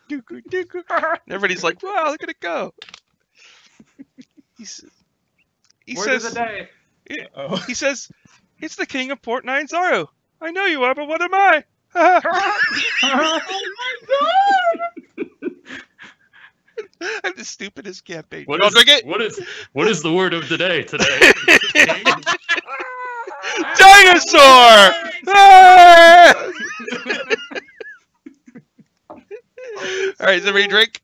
and everybody's like, wow, look at it go. He Word of says, the day. he says, it's the king of Port Nyanzaru. I know you are, but what am I? Oh my god! I'm the stupidest campaign. What Don't is, drink it. what is the word of the day today? Dinosaur! Ah! All right, is everybody drink?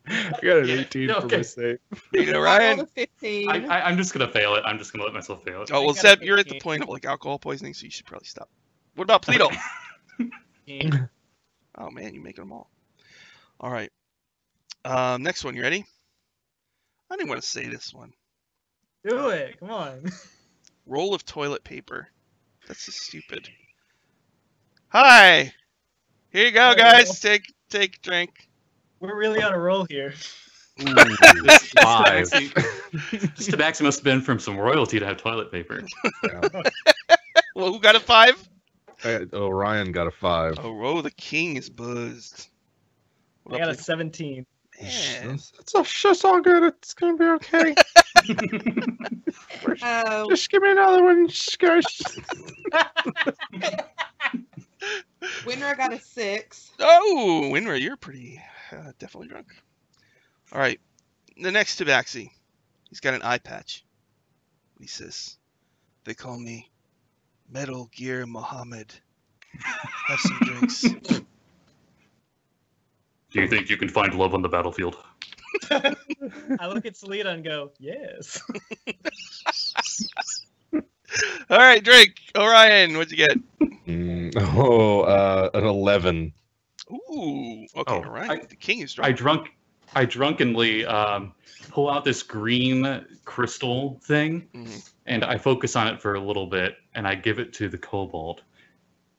I got an 18 for okay. my save. You know, I rolled Ryan. a 15. I'm just gonna fail it. I'm just gonna let myself fail it. Oh well, got a Zeb, you're at the 15. point of like alcohol poisoning, so you should probably stop. What about Pleedle? Oh man, you're making them all. All right. Next one, you ready? I didn't want to say this one. Do it. Come on. Roll of toilet paper. That's just stupid. Hi. Here you go, guys. Take a drink. We're really on a roll here. Ooh, this 5. This tabaxi must have been from some royalty to have toilet paper. Well, who got a 5? Orion got a 5. Oh, the king is buzzed. I got a 17. Man. It's all good. It's gonna be okay. Oh, Just give me another one, guys. Wynra got a 6. Oh, Wynra, you're pretty definitely drunk. All right, the next tabaxi. He's got an eye patch. He says, "They call me Metal Gear Muhammad. Have some drinks." Do you think you can find love on the battlefield? I look at Salita and go, yes. All right, drink. Orion, what'd you get? An 11. Ooh, okay, Oh, Orion. The king is drunk. I drunkenly pull out this green crystal thing, Mhm. and I focus on it for a little bit, and I give it to the kobold.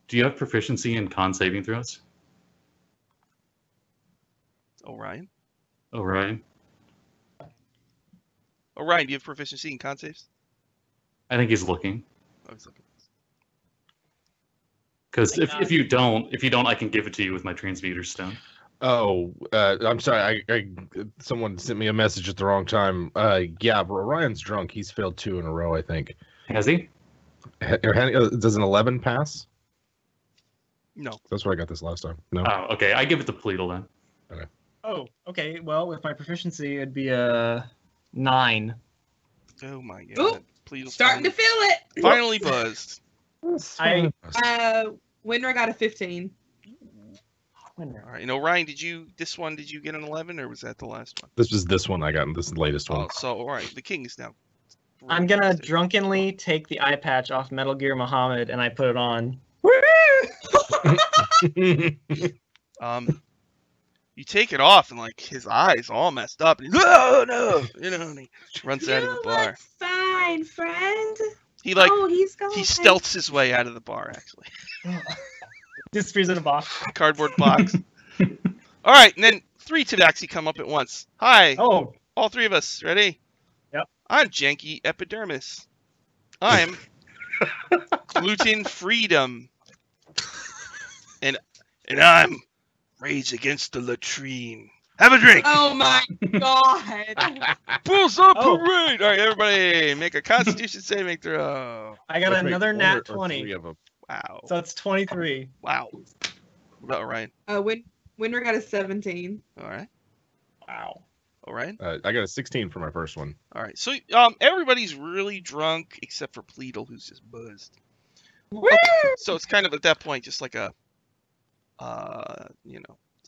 Do you have proficiency in con saving throws? Orion. Orion? Orion, do you have proficiency in con saves? I think he's looking. Oh, he's looking. Because if you don't, I can give it to you with my transmuter stone. Oh, I'm sorry. I someone sent me a message at the wrong time. Yeah, but Orion's drunk. He's failed 2 in a row, I think. Has he? Does an 11 pass? No. That's what I got this last time. No. Oh, okay. I give it to Pleedle then. Oh, okay. Well, with my proficiency, it'd be a 9. Oh my god. Oop, Please. starting to feel it. Finally buzzed. Wynra got a 15. All right. You know, Ryan, did you get an 11 or was that the last one? This one I got. This is the latest one. Oh, so all right. The king is now. I'm gonna drunkenly take the eye patch off Metal Gear Muhammad and I put it on. You take it off and like his eyes all messed up. And he's, oh no, you know, and he runs out of the bar. Look fine, friend. He like he's going. he stealths his way out of the bar actually. Disappears in a box. Cardboard box. All right, and then 3 tabaxi come up at once. Hi. Oh, All 3 of us. Ready? Yep. I'm Janky Epidermis. I'm Gluten Freedom. And I'm Rage Against the Latrine. Have a drink. Oh my god. Bulls up Oh. parade. All right, everybody, make a Constitution saving throw. I got Let's make another one nat or 20. 3 of them. Wow. So it's 23. Wow. What about Orion? Wynra got a 17. All right. Wow. Orion? I got a 16 for my first one. All right. So everybody's really drunk except for Pleedle, who's just buzzed. Okay. So it's kind of at that point just like a,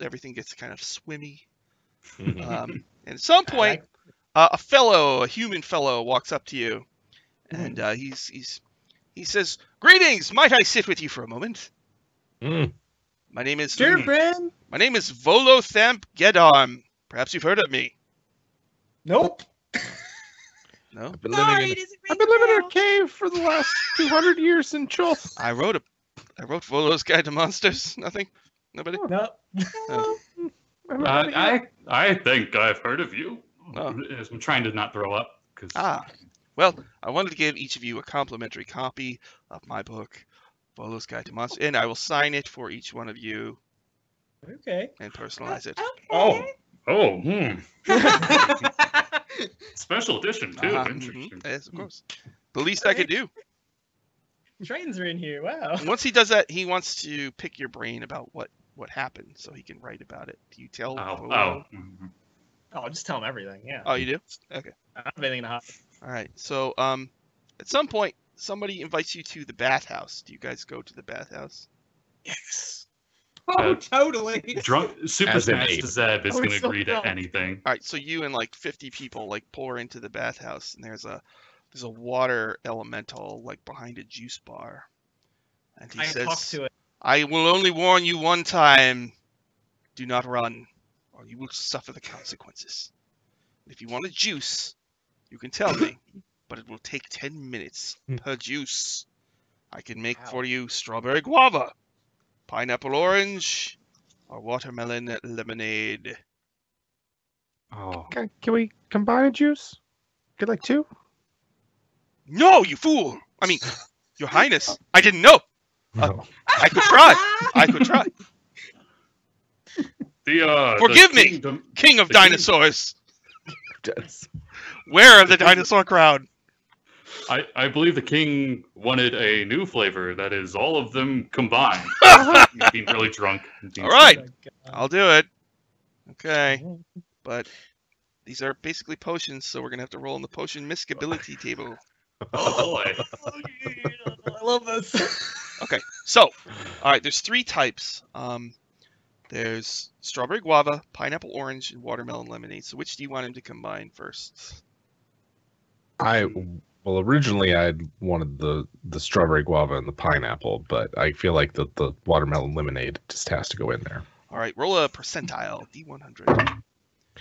everything gets kind of swimmy. And at some point, a human fellow, walks up to you, and he says, "Greetings. Might I sit with you for a moment? Mm. My name is Sure, friend. My name is Volothamp Gedarm. Perhaps you've heard of me. Nope. No? I've been Sorry, living it doesn't ring I've been living in a a cave for the last 200 years in Chul. I wrote Volo's Guide to Monsters. Nothing? Nobody? No. Oh. I think I've heard of you. Oh. I'm trying to not throw up. Cause... Well, I wanted to give each of you a complimentary copy of my book, Bolo's Guide to Monsters. And I will sign it for each one of you Okay. and personalize it. Okay. Oh, special edition too. Interesting. Yes, of course. The least I could do. Trains are in here. Wow. Once he does that, he wants to pick your brain about what happened, so he can write about it. Do you tell? Bolo? Oh, I'll just tell him everything. Yeah. Oh, you do? Okay. I don't have anything to hide. All right. So, at some point, somebody invites you to the bathhouse. Do you guys go to the bathhouse? Yes. Oh, totally. Drunk Super As in Smash eight. to Zeb is Oh, going to so agree to drunk. anything. All right. So you and like 50 people like pour into the bathhouse, and there's a water elemental like behind a juice bar, and he I says, talk to it. "I will only warn you one time. Do not run, or you will suffer the consequences. If you want a juice, you can tell me, but it will take 10 minutes per juice. I can make for you strawberry guava, pineapple orange, or watermelon lemonade." Oh, Can we combine a juice? Get like 2? No, you fool! I mean, Your Highness, I didn't know. No. I could try. I could try. Forgive me, kingdom- King of the king- Dinosaurs. Where are the Dinosaur Crown? I believe the king wanted a new flavor that is all of them combined. Being really drunk. All right, Oh my God. I'll do it. Okay, but these are basically potions, so we're gonna have to roll on the potion miscability table. Oh boy. I love this. Okay, so, all right, there's 3 types. There's strawberry guava, pineapple orange, and watermelon lemonade. So which do you want him to combine first? Well, originally I wanted the strawberry guava and the pineapple, but I feel like the watermelon lemonade just has to go in there. All right, roll a percentile, D100.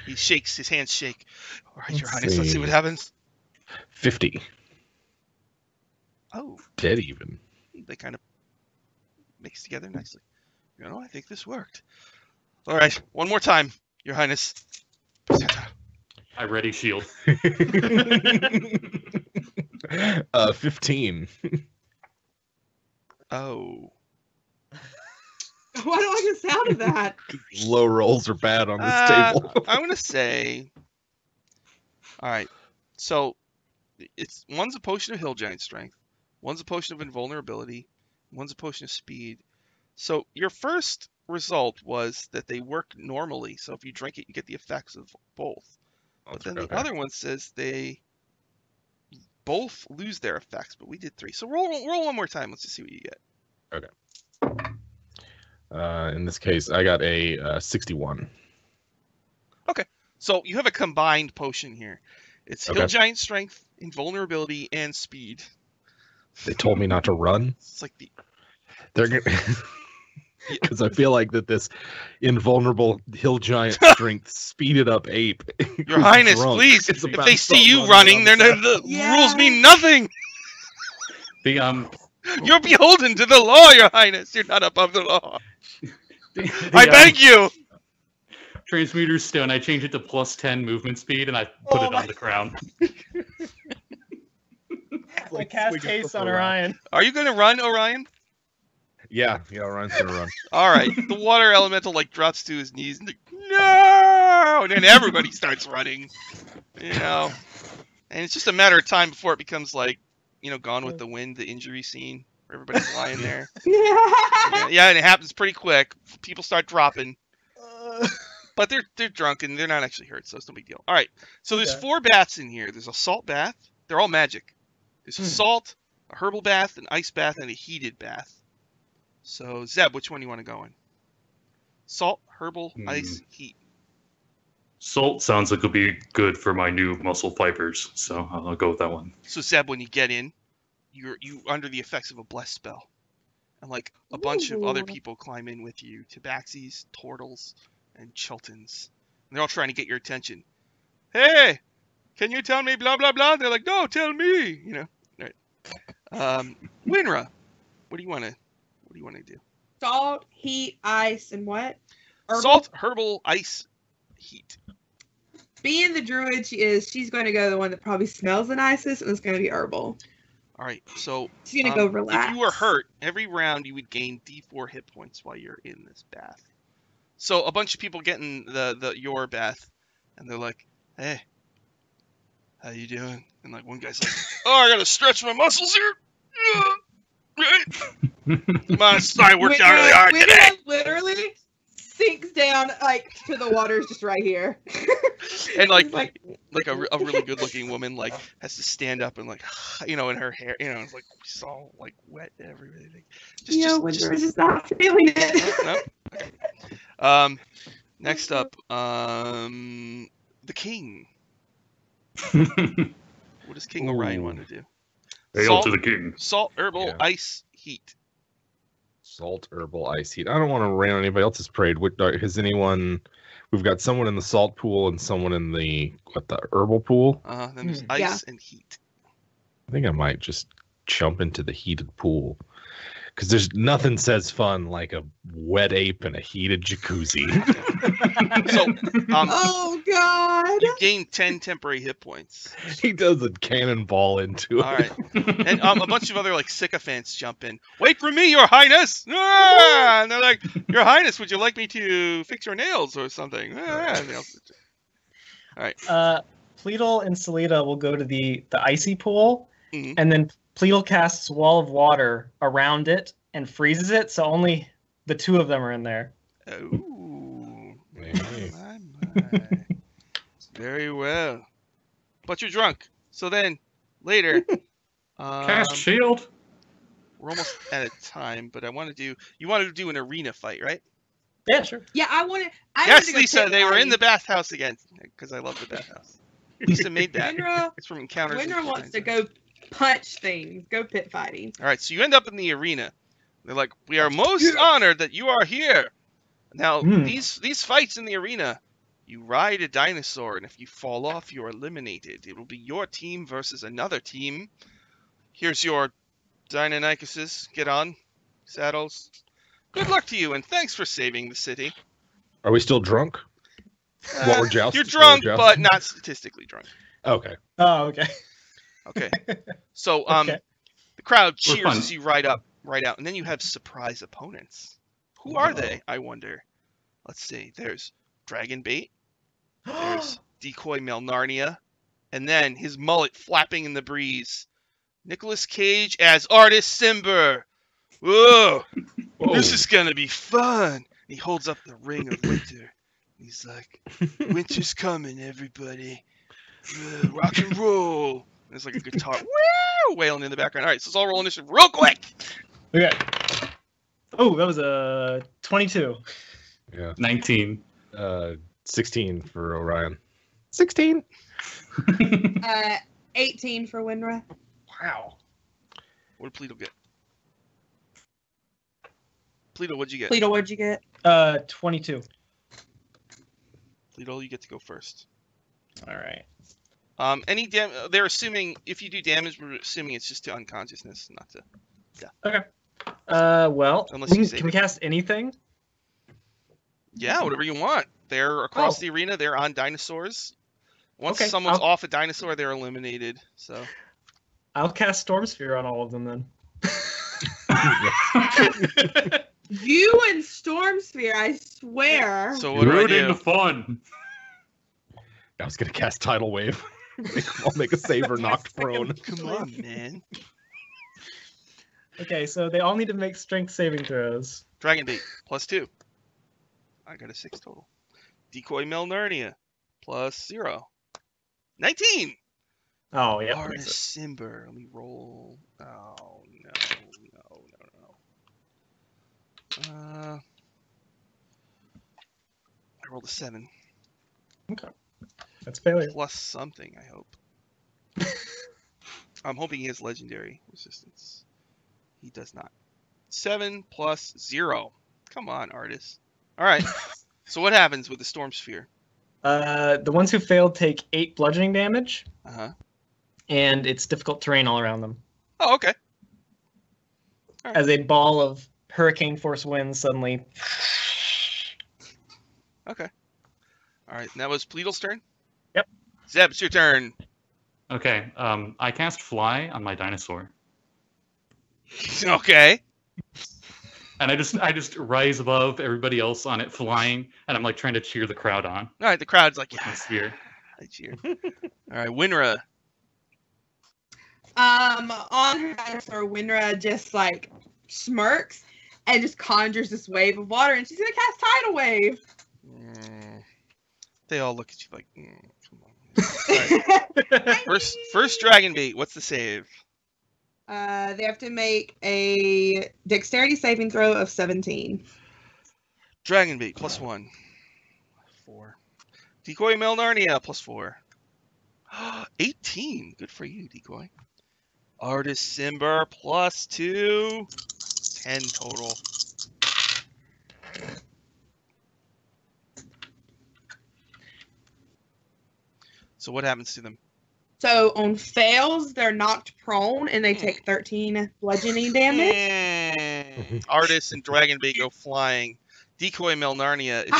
He shakes, his hands shake. All right, Your Highness, let's see what happens. 50. Oh, Dead even. they kind of mix together nicely. You know, I think this worked. All right, one more time, Your Highness. Percentile. I ready shield. 15. Oh. Why do I get the sound of that? Low rolls are bad on this table. I'm gonna say. All right, so one's a potion of hill giant strength, one's a potion of invulnerability, one's a potion of speed. So your first result was that they work normally. So if you drink it, you get the effects of both. But then the other one says they both lose their effects, but we did 3. So roll one more time. Let's just see what you get. In this case, I got a 61. So you have a combined potion here. It's hill giant strength, invulnerability, and speed. They told me not to run. It's like They're gonna, because I feel like that this invulnerable hill giant strength speeded up ape. Your Highness, drunk please. is If about they to see start you running, the rules mean nothing. You're beholden to the law, Your Highness. You're not above the law. I beg you. Transmuter stone. I change it to +10 movement speed, and I put it on the crown. I cast haste on Orion. Are you going to run, Orion? Yeah, Orion's gonna run. All right. The water elemental like drops to his knees and no, and then everybody starts running. You know, and it's just a matter of time before it becomes like, you know, Gone with the Wind, the injury scene where everybody's lying there. Yeah, and it happens pretty quick. People start dropping. But they're drunk and they're not actually hurt, so it's no big deal. All right, so there's 4 baths in here. There's a salt bath. They're all magic. There's a salt, a herbal bath, an ice bath, and a heated bath. So Zeb, which one do you want to go in? Salt, herbal, ice, heat. Salt sounds like it'll be good for my new muscle fibers, so I'll go with that one. So Zeb, when you get in, you under the effects of a blessed spell, and like a bunch of other people climb in with you: Tabaxis, Tortles, and Chiltons. And they're all trying to get your attention. Hey, can you tell me blah blah blah? They're like, no, tell me. You know, right? Wynra, what do you want to do? Salt, heat, ice, and what? Herbal? Salt, herbal, ice, heat. Being the druid she is, she's going to go the one that probably smells the nicest, and it's going to be herbal. All right, so She's gonna go relax. if you were hurt, every round you would gain D4 hit points while you're in this bath. So a bunch of people get in your bath, and they're like, "Hey, how you doing?" And like one guy's like, "Oh, I gotta stretch my muscles here." Come on, I worked out really hard today. Wynra literally sinks down like to the water's just right here. And like a really good looking woman like has to stand up and like and her hair it's like it's all like wet and everything. Wynra's just not feeling it. No? Okay. Next up, the king. What does King Orion want to do? Hail to the king. Salt, herbal, ice, heat. Salt, herbal, ice, heat. I don't want to rain on anybody else's parade. Has anyone? We've got someone in the salt pool and someone in the herbal pool. Then there's ice and heat. I think I might just jump into the heated pool. Because there's nothing says fun like a wet ape and a heated jacuzzi. So, oh god! You gain 10 temporary hit points. He does a cannonball into it. All right, and a bunch of other like sycophants jump in. Wait for me, Your Highness! Ah! And they're like, Your Highness, would you like me to fix your nails or something? Ah! All right. Pleedle and Salida will go to the icy pool, and then Pleedle casts Wall of Water around it and freezes it, so only the two of them are in there. Oh, my. Very well. But you're drunk, so then later. Cast shield. We're almost out of time, but you wanted to do an arena fight, right? Yeah, sure. Yeah, I wanted. Yes, Lisa, they were in the bathhouse again because I love the bathhouse. Lisa made that. It's from Encounters. Wynra wants to go punch things, go pit fighting. All right, so you end up in the arena. They're like, "We are most honored that you are here." Now, these fights in the arena, you ride a dinosaur, and if you fall off, you are eliminated. It will be your team versus another team. Here's your Deinonychuses. Get on, saddles. Good luck to you, and thanks for saving the city. Are we still drunk? While we're jousting? You're drunk, but not statistically drunk. Okay. Oh, okay. Okay. So, the crowd cheers as you ride out, and then you have surprise opponents. Who are they, I wonder? Let's see. There's Dragon Bait. There's Decoy Melnarnia. And then his mullet flapping in the breeze. Nicolas Cage as Artist Simber. Whoa! This is gonna be fun. He holds up the ring of winter. He's like, "Winter's coming, everybody. Rock and roll." And there's like a guitar wailing in the background. All right, so let's all roll initiative real quick. Okay. Oh, that was a 22. Yeah. 19. 16 for Orion. 16. 18 for Wynra. Wow. What did Pleedle get? Pleedle, what'd you get? Pleedle, what'd you get? 22. Pleedle, you get to go first. All right. They're assuming if you do damage, we're assuming it's just to unconsciousness, not to. Yeah. Okay. Well, Unless can we cast anything? Yeah, whatever you want. They're across the arena. They're on dinosaurs. Once someone's off a dinosaur, they're eliminated. So. I'll cast Storm Sphere on all of them then. You and Storm Sphere, I swear. So what do I do? The fun. I was gonna cast Tidal Wave. I'll make a saver knocked prone. Come on, man. Okay, so they all need to make strength saving throws. Dragon Bait, +2. I got a 6 total. Decoy Melnarnia, +0. 19! Oh, yeah. Artist Simber. Let me roll. Oh, no. I rolled a 7. Okay. That's failure. Plus something, I hope. I'm hoping he has legendary resistance. He does not. 7 plus 0. Come on, artist. All right. So what happens with the Storm Sphere? The ones who failed take 8 bludgeoning damage. Uh-huh. And it's difficult terrain all around them. Oh, okay. Right. As a ball of hurricane force winds suddenly. Okay. All right. And that was Pleedle's turn? Yep. Zeb, it's your turn. Okay. I cast Fly on my dinosaur. Okay. And I just rise above everybody else on it flying, and I'm like trying to cheer the crowd on All right, the crowd's like, with my yeah. spear. I cheer. All right, Wynra. On her dinosaur, Wynra just like smirks and just conjures this wave of water, and she's gonna cast Tidal Wave. They all look at you like, come on. All right. First dragon bait. What's the save? They have to make a dexterity saving throw of 17. Dragon bait +1. 4. Decoy Male Narnia +4. 18. Good for you, Decoy. Artist Simber +2. 10 total. So what happens to them? So on fails, they're knocked prone and they take 13 bludgeoning damage. Artist and Dragon Bait go flying. Decoy Male Narnia is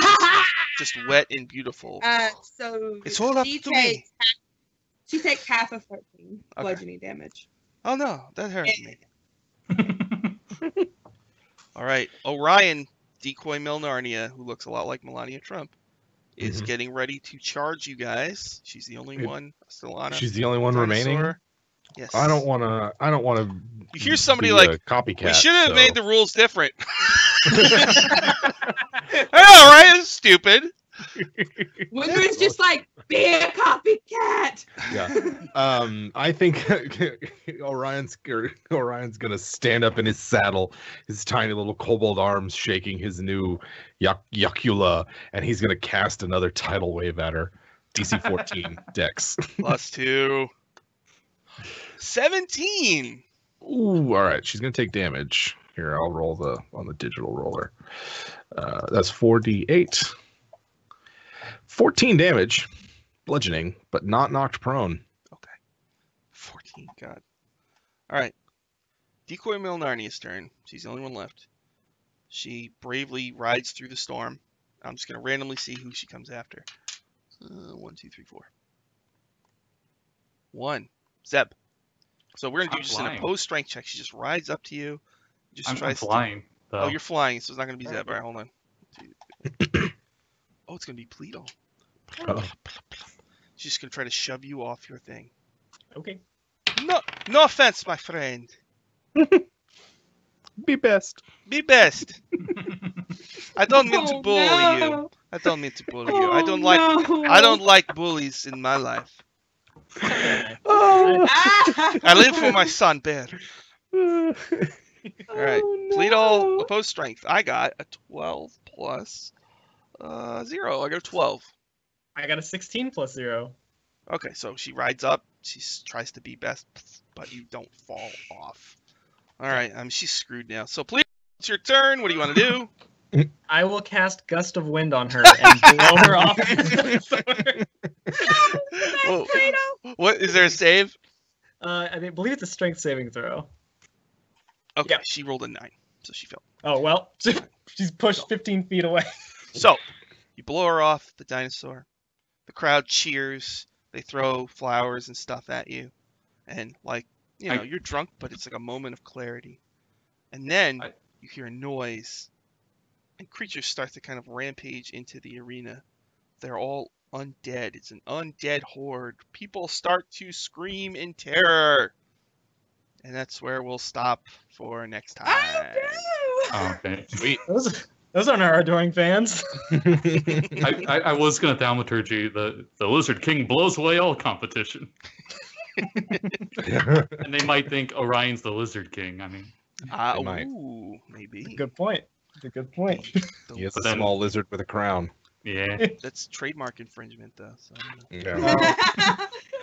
just wet and beautiful. So It's all up to me. She takes half of 13 bludgeoning damage. Oh no, that hurts me. All right, Orion, Decoy Male Narnia, who looks a lot like Melania Trump, is getting ready to charge you guys. She's the only one still on her. She's the only one remaining. Yes. I don't want to. You hear somebody like copycat. We should have made the rules different. I know, right? It's stupid. Wynra's just like, be a copycat. Yeah. I think Orion's gonna stand up in his saddle, his tiny little kobold arms shaking his new Yakula, and he's gonna cast another tidal wave at her. DC 14 Dex. +2. 17. Ooh, all right. She's gonna take damage. Here, I'll roll on the digital roller. That's 4d8. 14 damage, bludgeoning, but not knocked prone. Okay. 14, God. All right. Decoy Male Narnia's turn. She's the only one left. She bravely rides through the storm. I'm just going to randomly see who she comes after. 1, 2, 3, 4. 1. Zeb. So we're going to do just an opposed strength check. She just rides up to you. I'm flying. Oh, you're flying, so it's not going to be Zeb. All right, hold on. Oh, it's going to be Pleedle. She's just going to try to shove you off your thing. Okay. No offense, my friend. Be best. Be best. I don't mean to bully you. I don't mean to bully you. I don't like bullies in my life. I live for my son, Bear. All right, Pleedle, opposed strength. I got a 12 plus 0. I got a 12. I got a 16 plus 0. Okay, so she rides up. She tries to be best, but you don't fall off. All right, she's screwed now. So please, it's your turn. What do you want to do? I will cast Gust of Wind on her and blow her off. What is there a save? I believe it's a strength saving throw. Okay, yeah. She rolled a 9, so she failed. Oh well, she's pushed 15 feet away. So you blow her off the dinosaur. The crowd cheers. They throw flowers and stuff at you, and you're drunk, but it's like a moment of clarity. And then you hear a noise, and creatures start to kind of rampage into the arena. They're all undead. It's an undead horde. People start to scream in terror. And that's where we'll stop for next time. Oh, okay. Sweet. Those aren't our adoring fans. I was going to thaumaturgy. The Lizard King blows away all competition. And they might think Orion's the Lizard King. I mean, ooh, maybe. Good point. It's a good point. He is a small lizard with a crown. Yeah. That's trademark infringement, though. So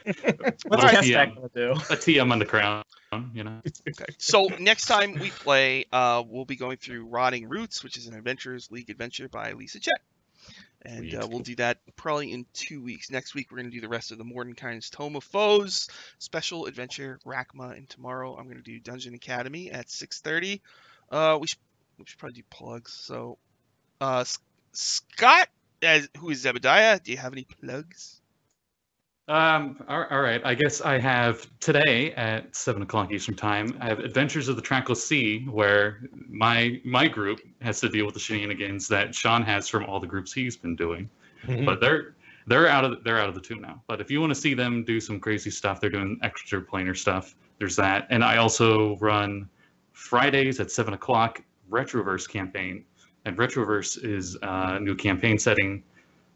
What's Kestak gonna do? A TM on the crown, you know. Okay. So next time we play, we'll be going through Rotting Roots, which is an Adventurers League adventure by Lisa Chet. And we'll do that probably in 2 weeks. Next week, we're going to do the rest of the Mordenkainen's Tome of Foes, Special Adventure, Rakma, and tomorrow I'm going to do Dungeon Academy at 6:30. We should probably do plugs. So, Scott, who is Zebediah, do you have any plugs? All right. I guess I have today at 7 o'clock Eastern Time. I have Adventures of the Tranquil Sea, where my group has to deal with the shenanigans that Sean has from all the groups he's been doing. But they're out of the tomb now. But if you want to see them do some crazy stuff, they're doing extra planar stuff. There's that, and I also run Fridays at 7 o'clock Retroverse campaign, and Retroverse is a new campaign setting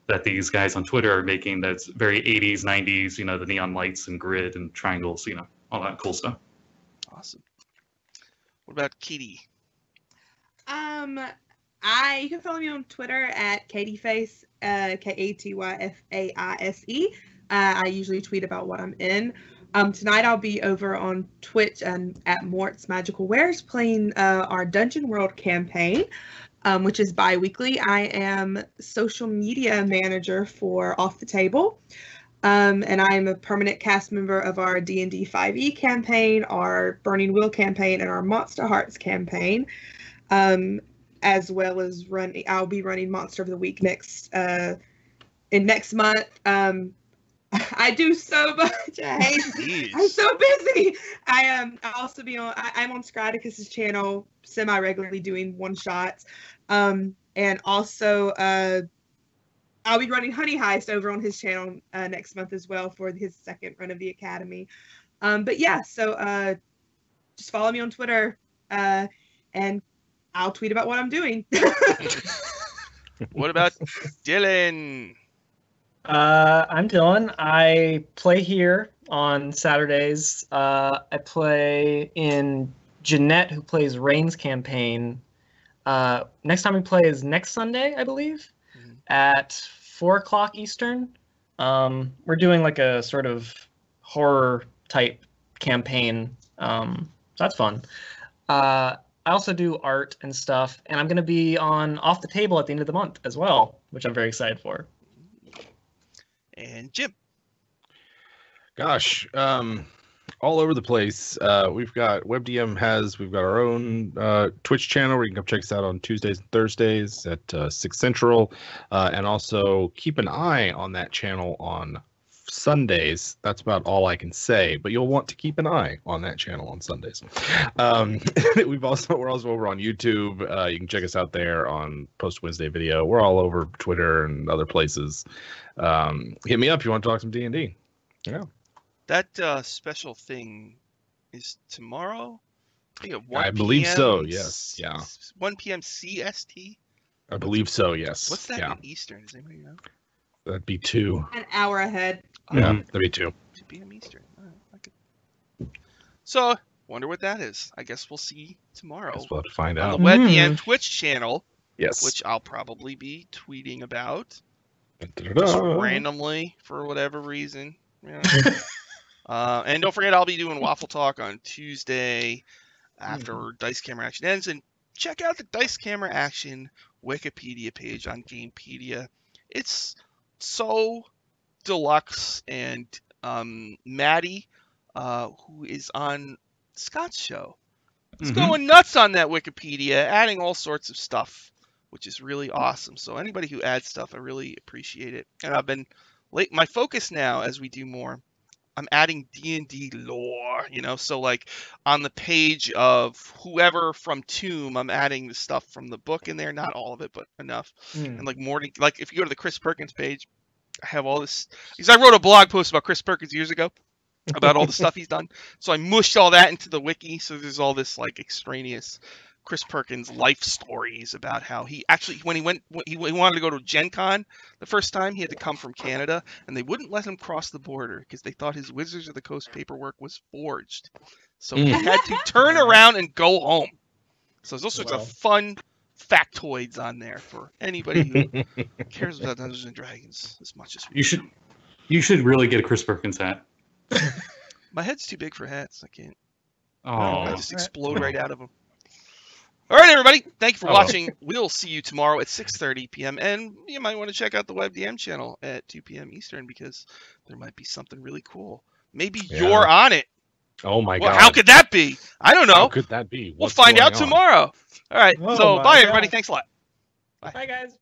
that these guys on Twitter are making that's very 80s, 90s, the neon lights and grid and triangles, all that cool stuff. Awesome. What about Katy? You can follow me on Twitter at Katyface, Katyfaise. I usually tweet about what I'm in. Tonight I'll be over on Twitch and at Mort's Magical Wares playing our Dungeon World campaign. Which is bi-weekly. I am social media manager for Off the Table, and I'm a permanent cast member of our D&D 5e campaign, our Burning Wheel campaign, and our Monster Hearts campaign, as well as I'll be running Monster of the Week next month. I do so much. I'm so busy. I'm on Scradicus's channel semi-regularly doing one-shots. And also I'll be running Honey Heist over on his channel next month as well for his second run of the Academy. But yeah, so just follow me on Twitter and I'll tweet about what I'm doing. What about Dylan? I'm Dylan. I play here on Saturdays. I play in Jeanette, who plays Rain's campaign. Next time we play is next Sunday, I believe, at 4 o'clock Eastern. We're doing like a sort of horror type campaign. So that's fun. I also do art and stuff, and I'm going to be on Off the Table at the end of the month as well, which I'm very excited for. And Jim. Gosh, all over the place. We've got we've got our own Twitch channel where you can come check us out on Tuesdays and Thursdays at 6 Central. And also keep an eye on that channel on Sundays. That's about all I can say, but you'll want to keep an eye on that channel on Sundays. We're also over on YouTube. You can check us out there on Post Wednesday Video. We're all over Twitter and other places. Hit me up if you want to talk some D&D. Yeah. That special thing is tomorrow? I believe so, yes. Yeah. 1 p.m. CST? I believe so, yes. What's that in Eastern? Does anybody know? That'd be 2. An hour ahead. Yeah, that'd be 2. 2 p.m. Eastern. So, wonder what that is. I guess we'll see tomorrow. Guess we'll have to find out. On the WebDM Twitch channel. Yes. Which I'll probably be tweeting about. Da-da-da. Just randomly, for whatever reason. And don't forget, I'll be doing Waffle Talk on Tuesday after Dice Camera Action ends. And check out the Dice Camera Action Wikipedia page on Gamepedia. It's so deluxe, and Maddie, who is on Scott's show, is going nuts on that Wikipedia, adding all sorts of stuff, which is really awesome. So anybody who adds stuff, I really appreciate it. And I've been my focus now, as we do more, I'm adding D&D lore, so like on the page of whoever from Tomb, I'm adding the stuff from the book in there, not all of it, but enough. And like more, like if you go to the Chris Perkins page, I have all this, because I wrote a blog post about Chris Perkins years ago about all the stuff he's done. So I mushed all that into the wiki. So there's all this like extraneous Chris Perkins life stories about how he actually, when he wanted to go to Gen Con the first time, he had to come from Canada, and they wouldn't let him cross the border because they thought his Wizards of the Coast paperwork was forged. So he had to turn around and go home. So there's all sorts of fun factoids on there for anybody who cares about Dungeons and Dragons as much as we do. You should really get a Chris Perkins hat. My head's too big for hats. I can't. Oh, I just explode right out of them. All right, everybody. Thank you for watching. We'll see you tomorrow at 6:30 p.m. And you might want to check out the WebDM channel at 2 p.m. Eastern, because there might be something really cool. Maybe you're on it. Oh, my God. How could that be? I don't know. How could that be? We'll find out tomorrow. All right. So bye, everybody. Thanks a lot. Bye, guys.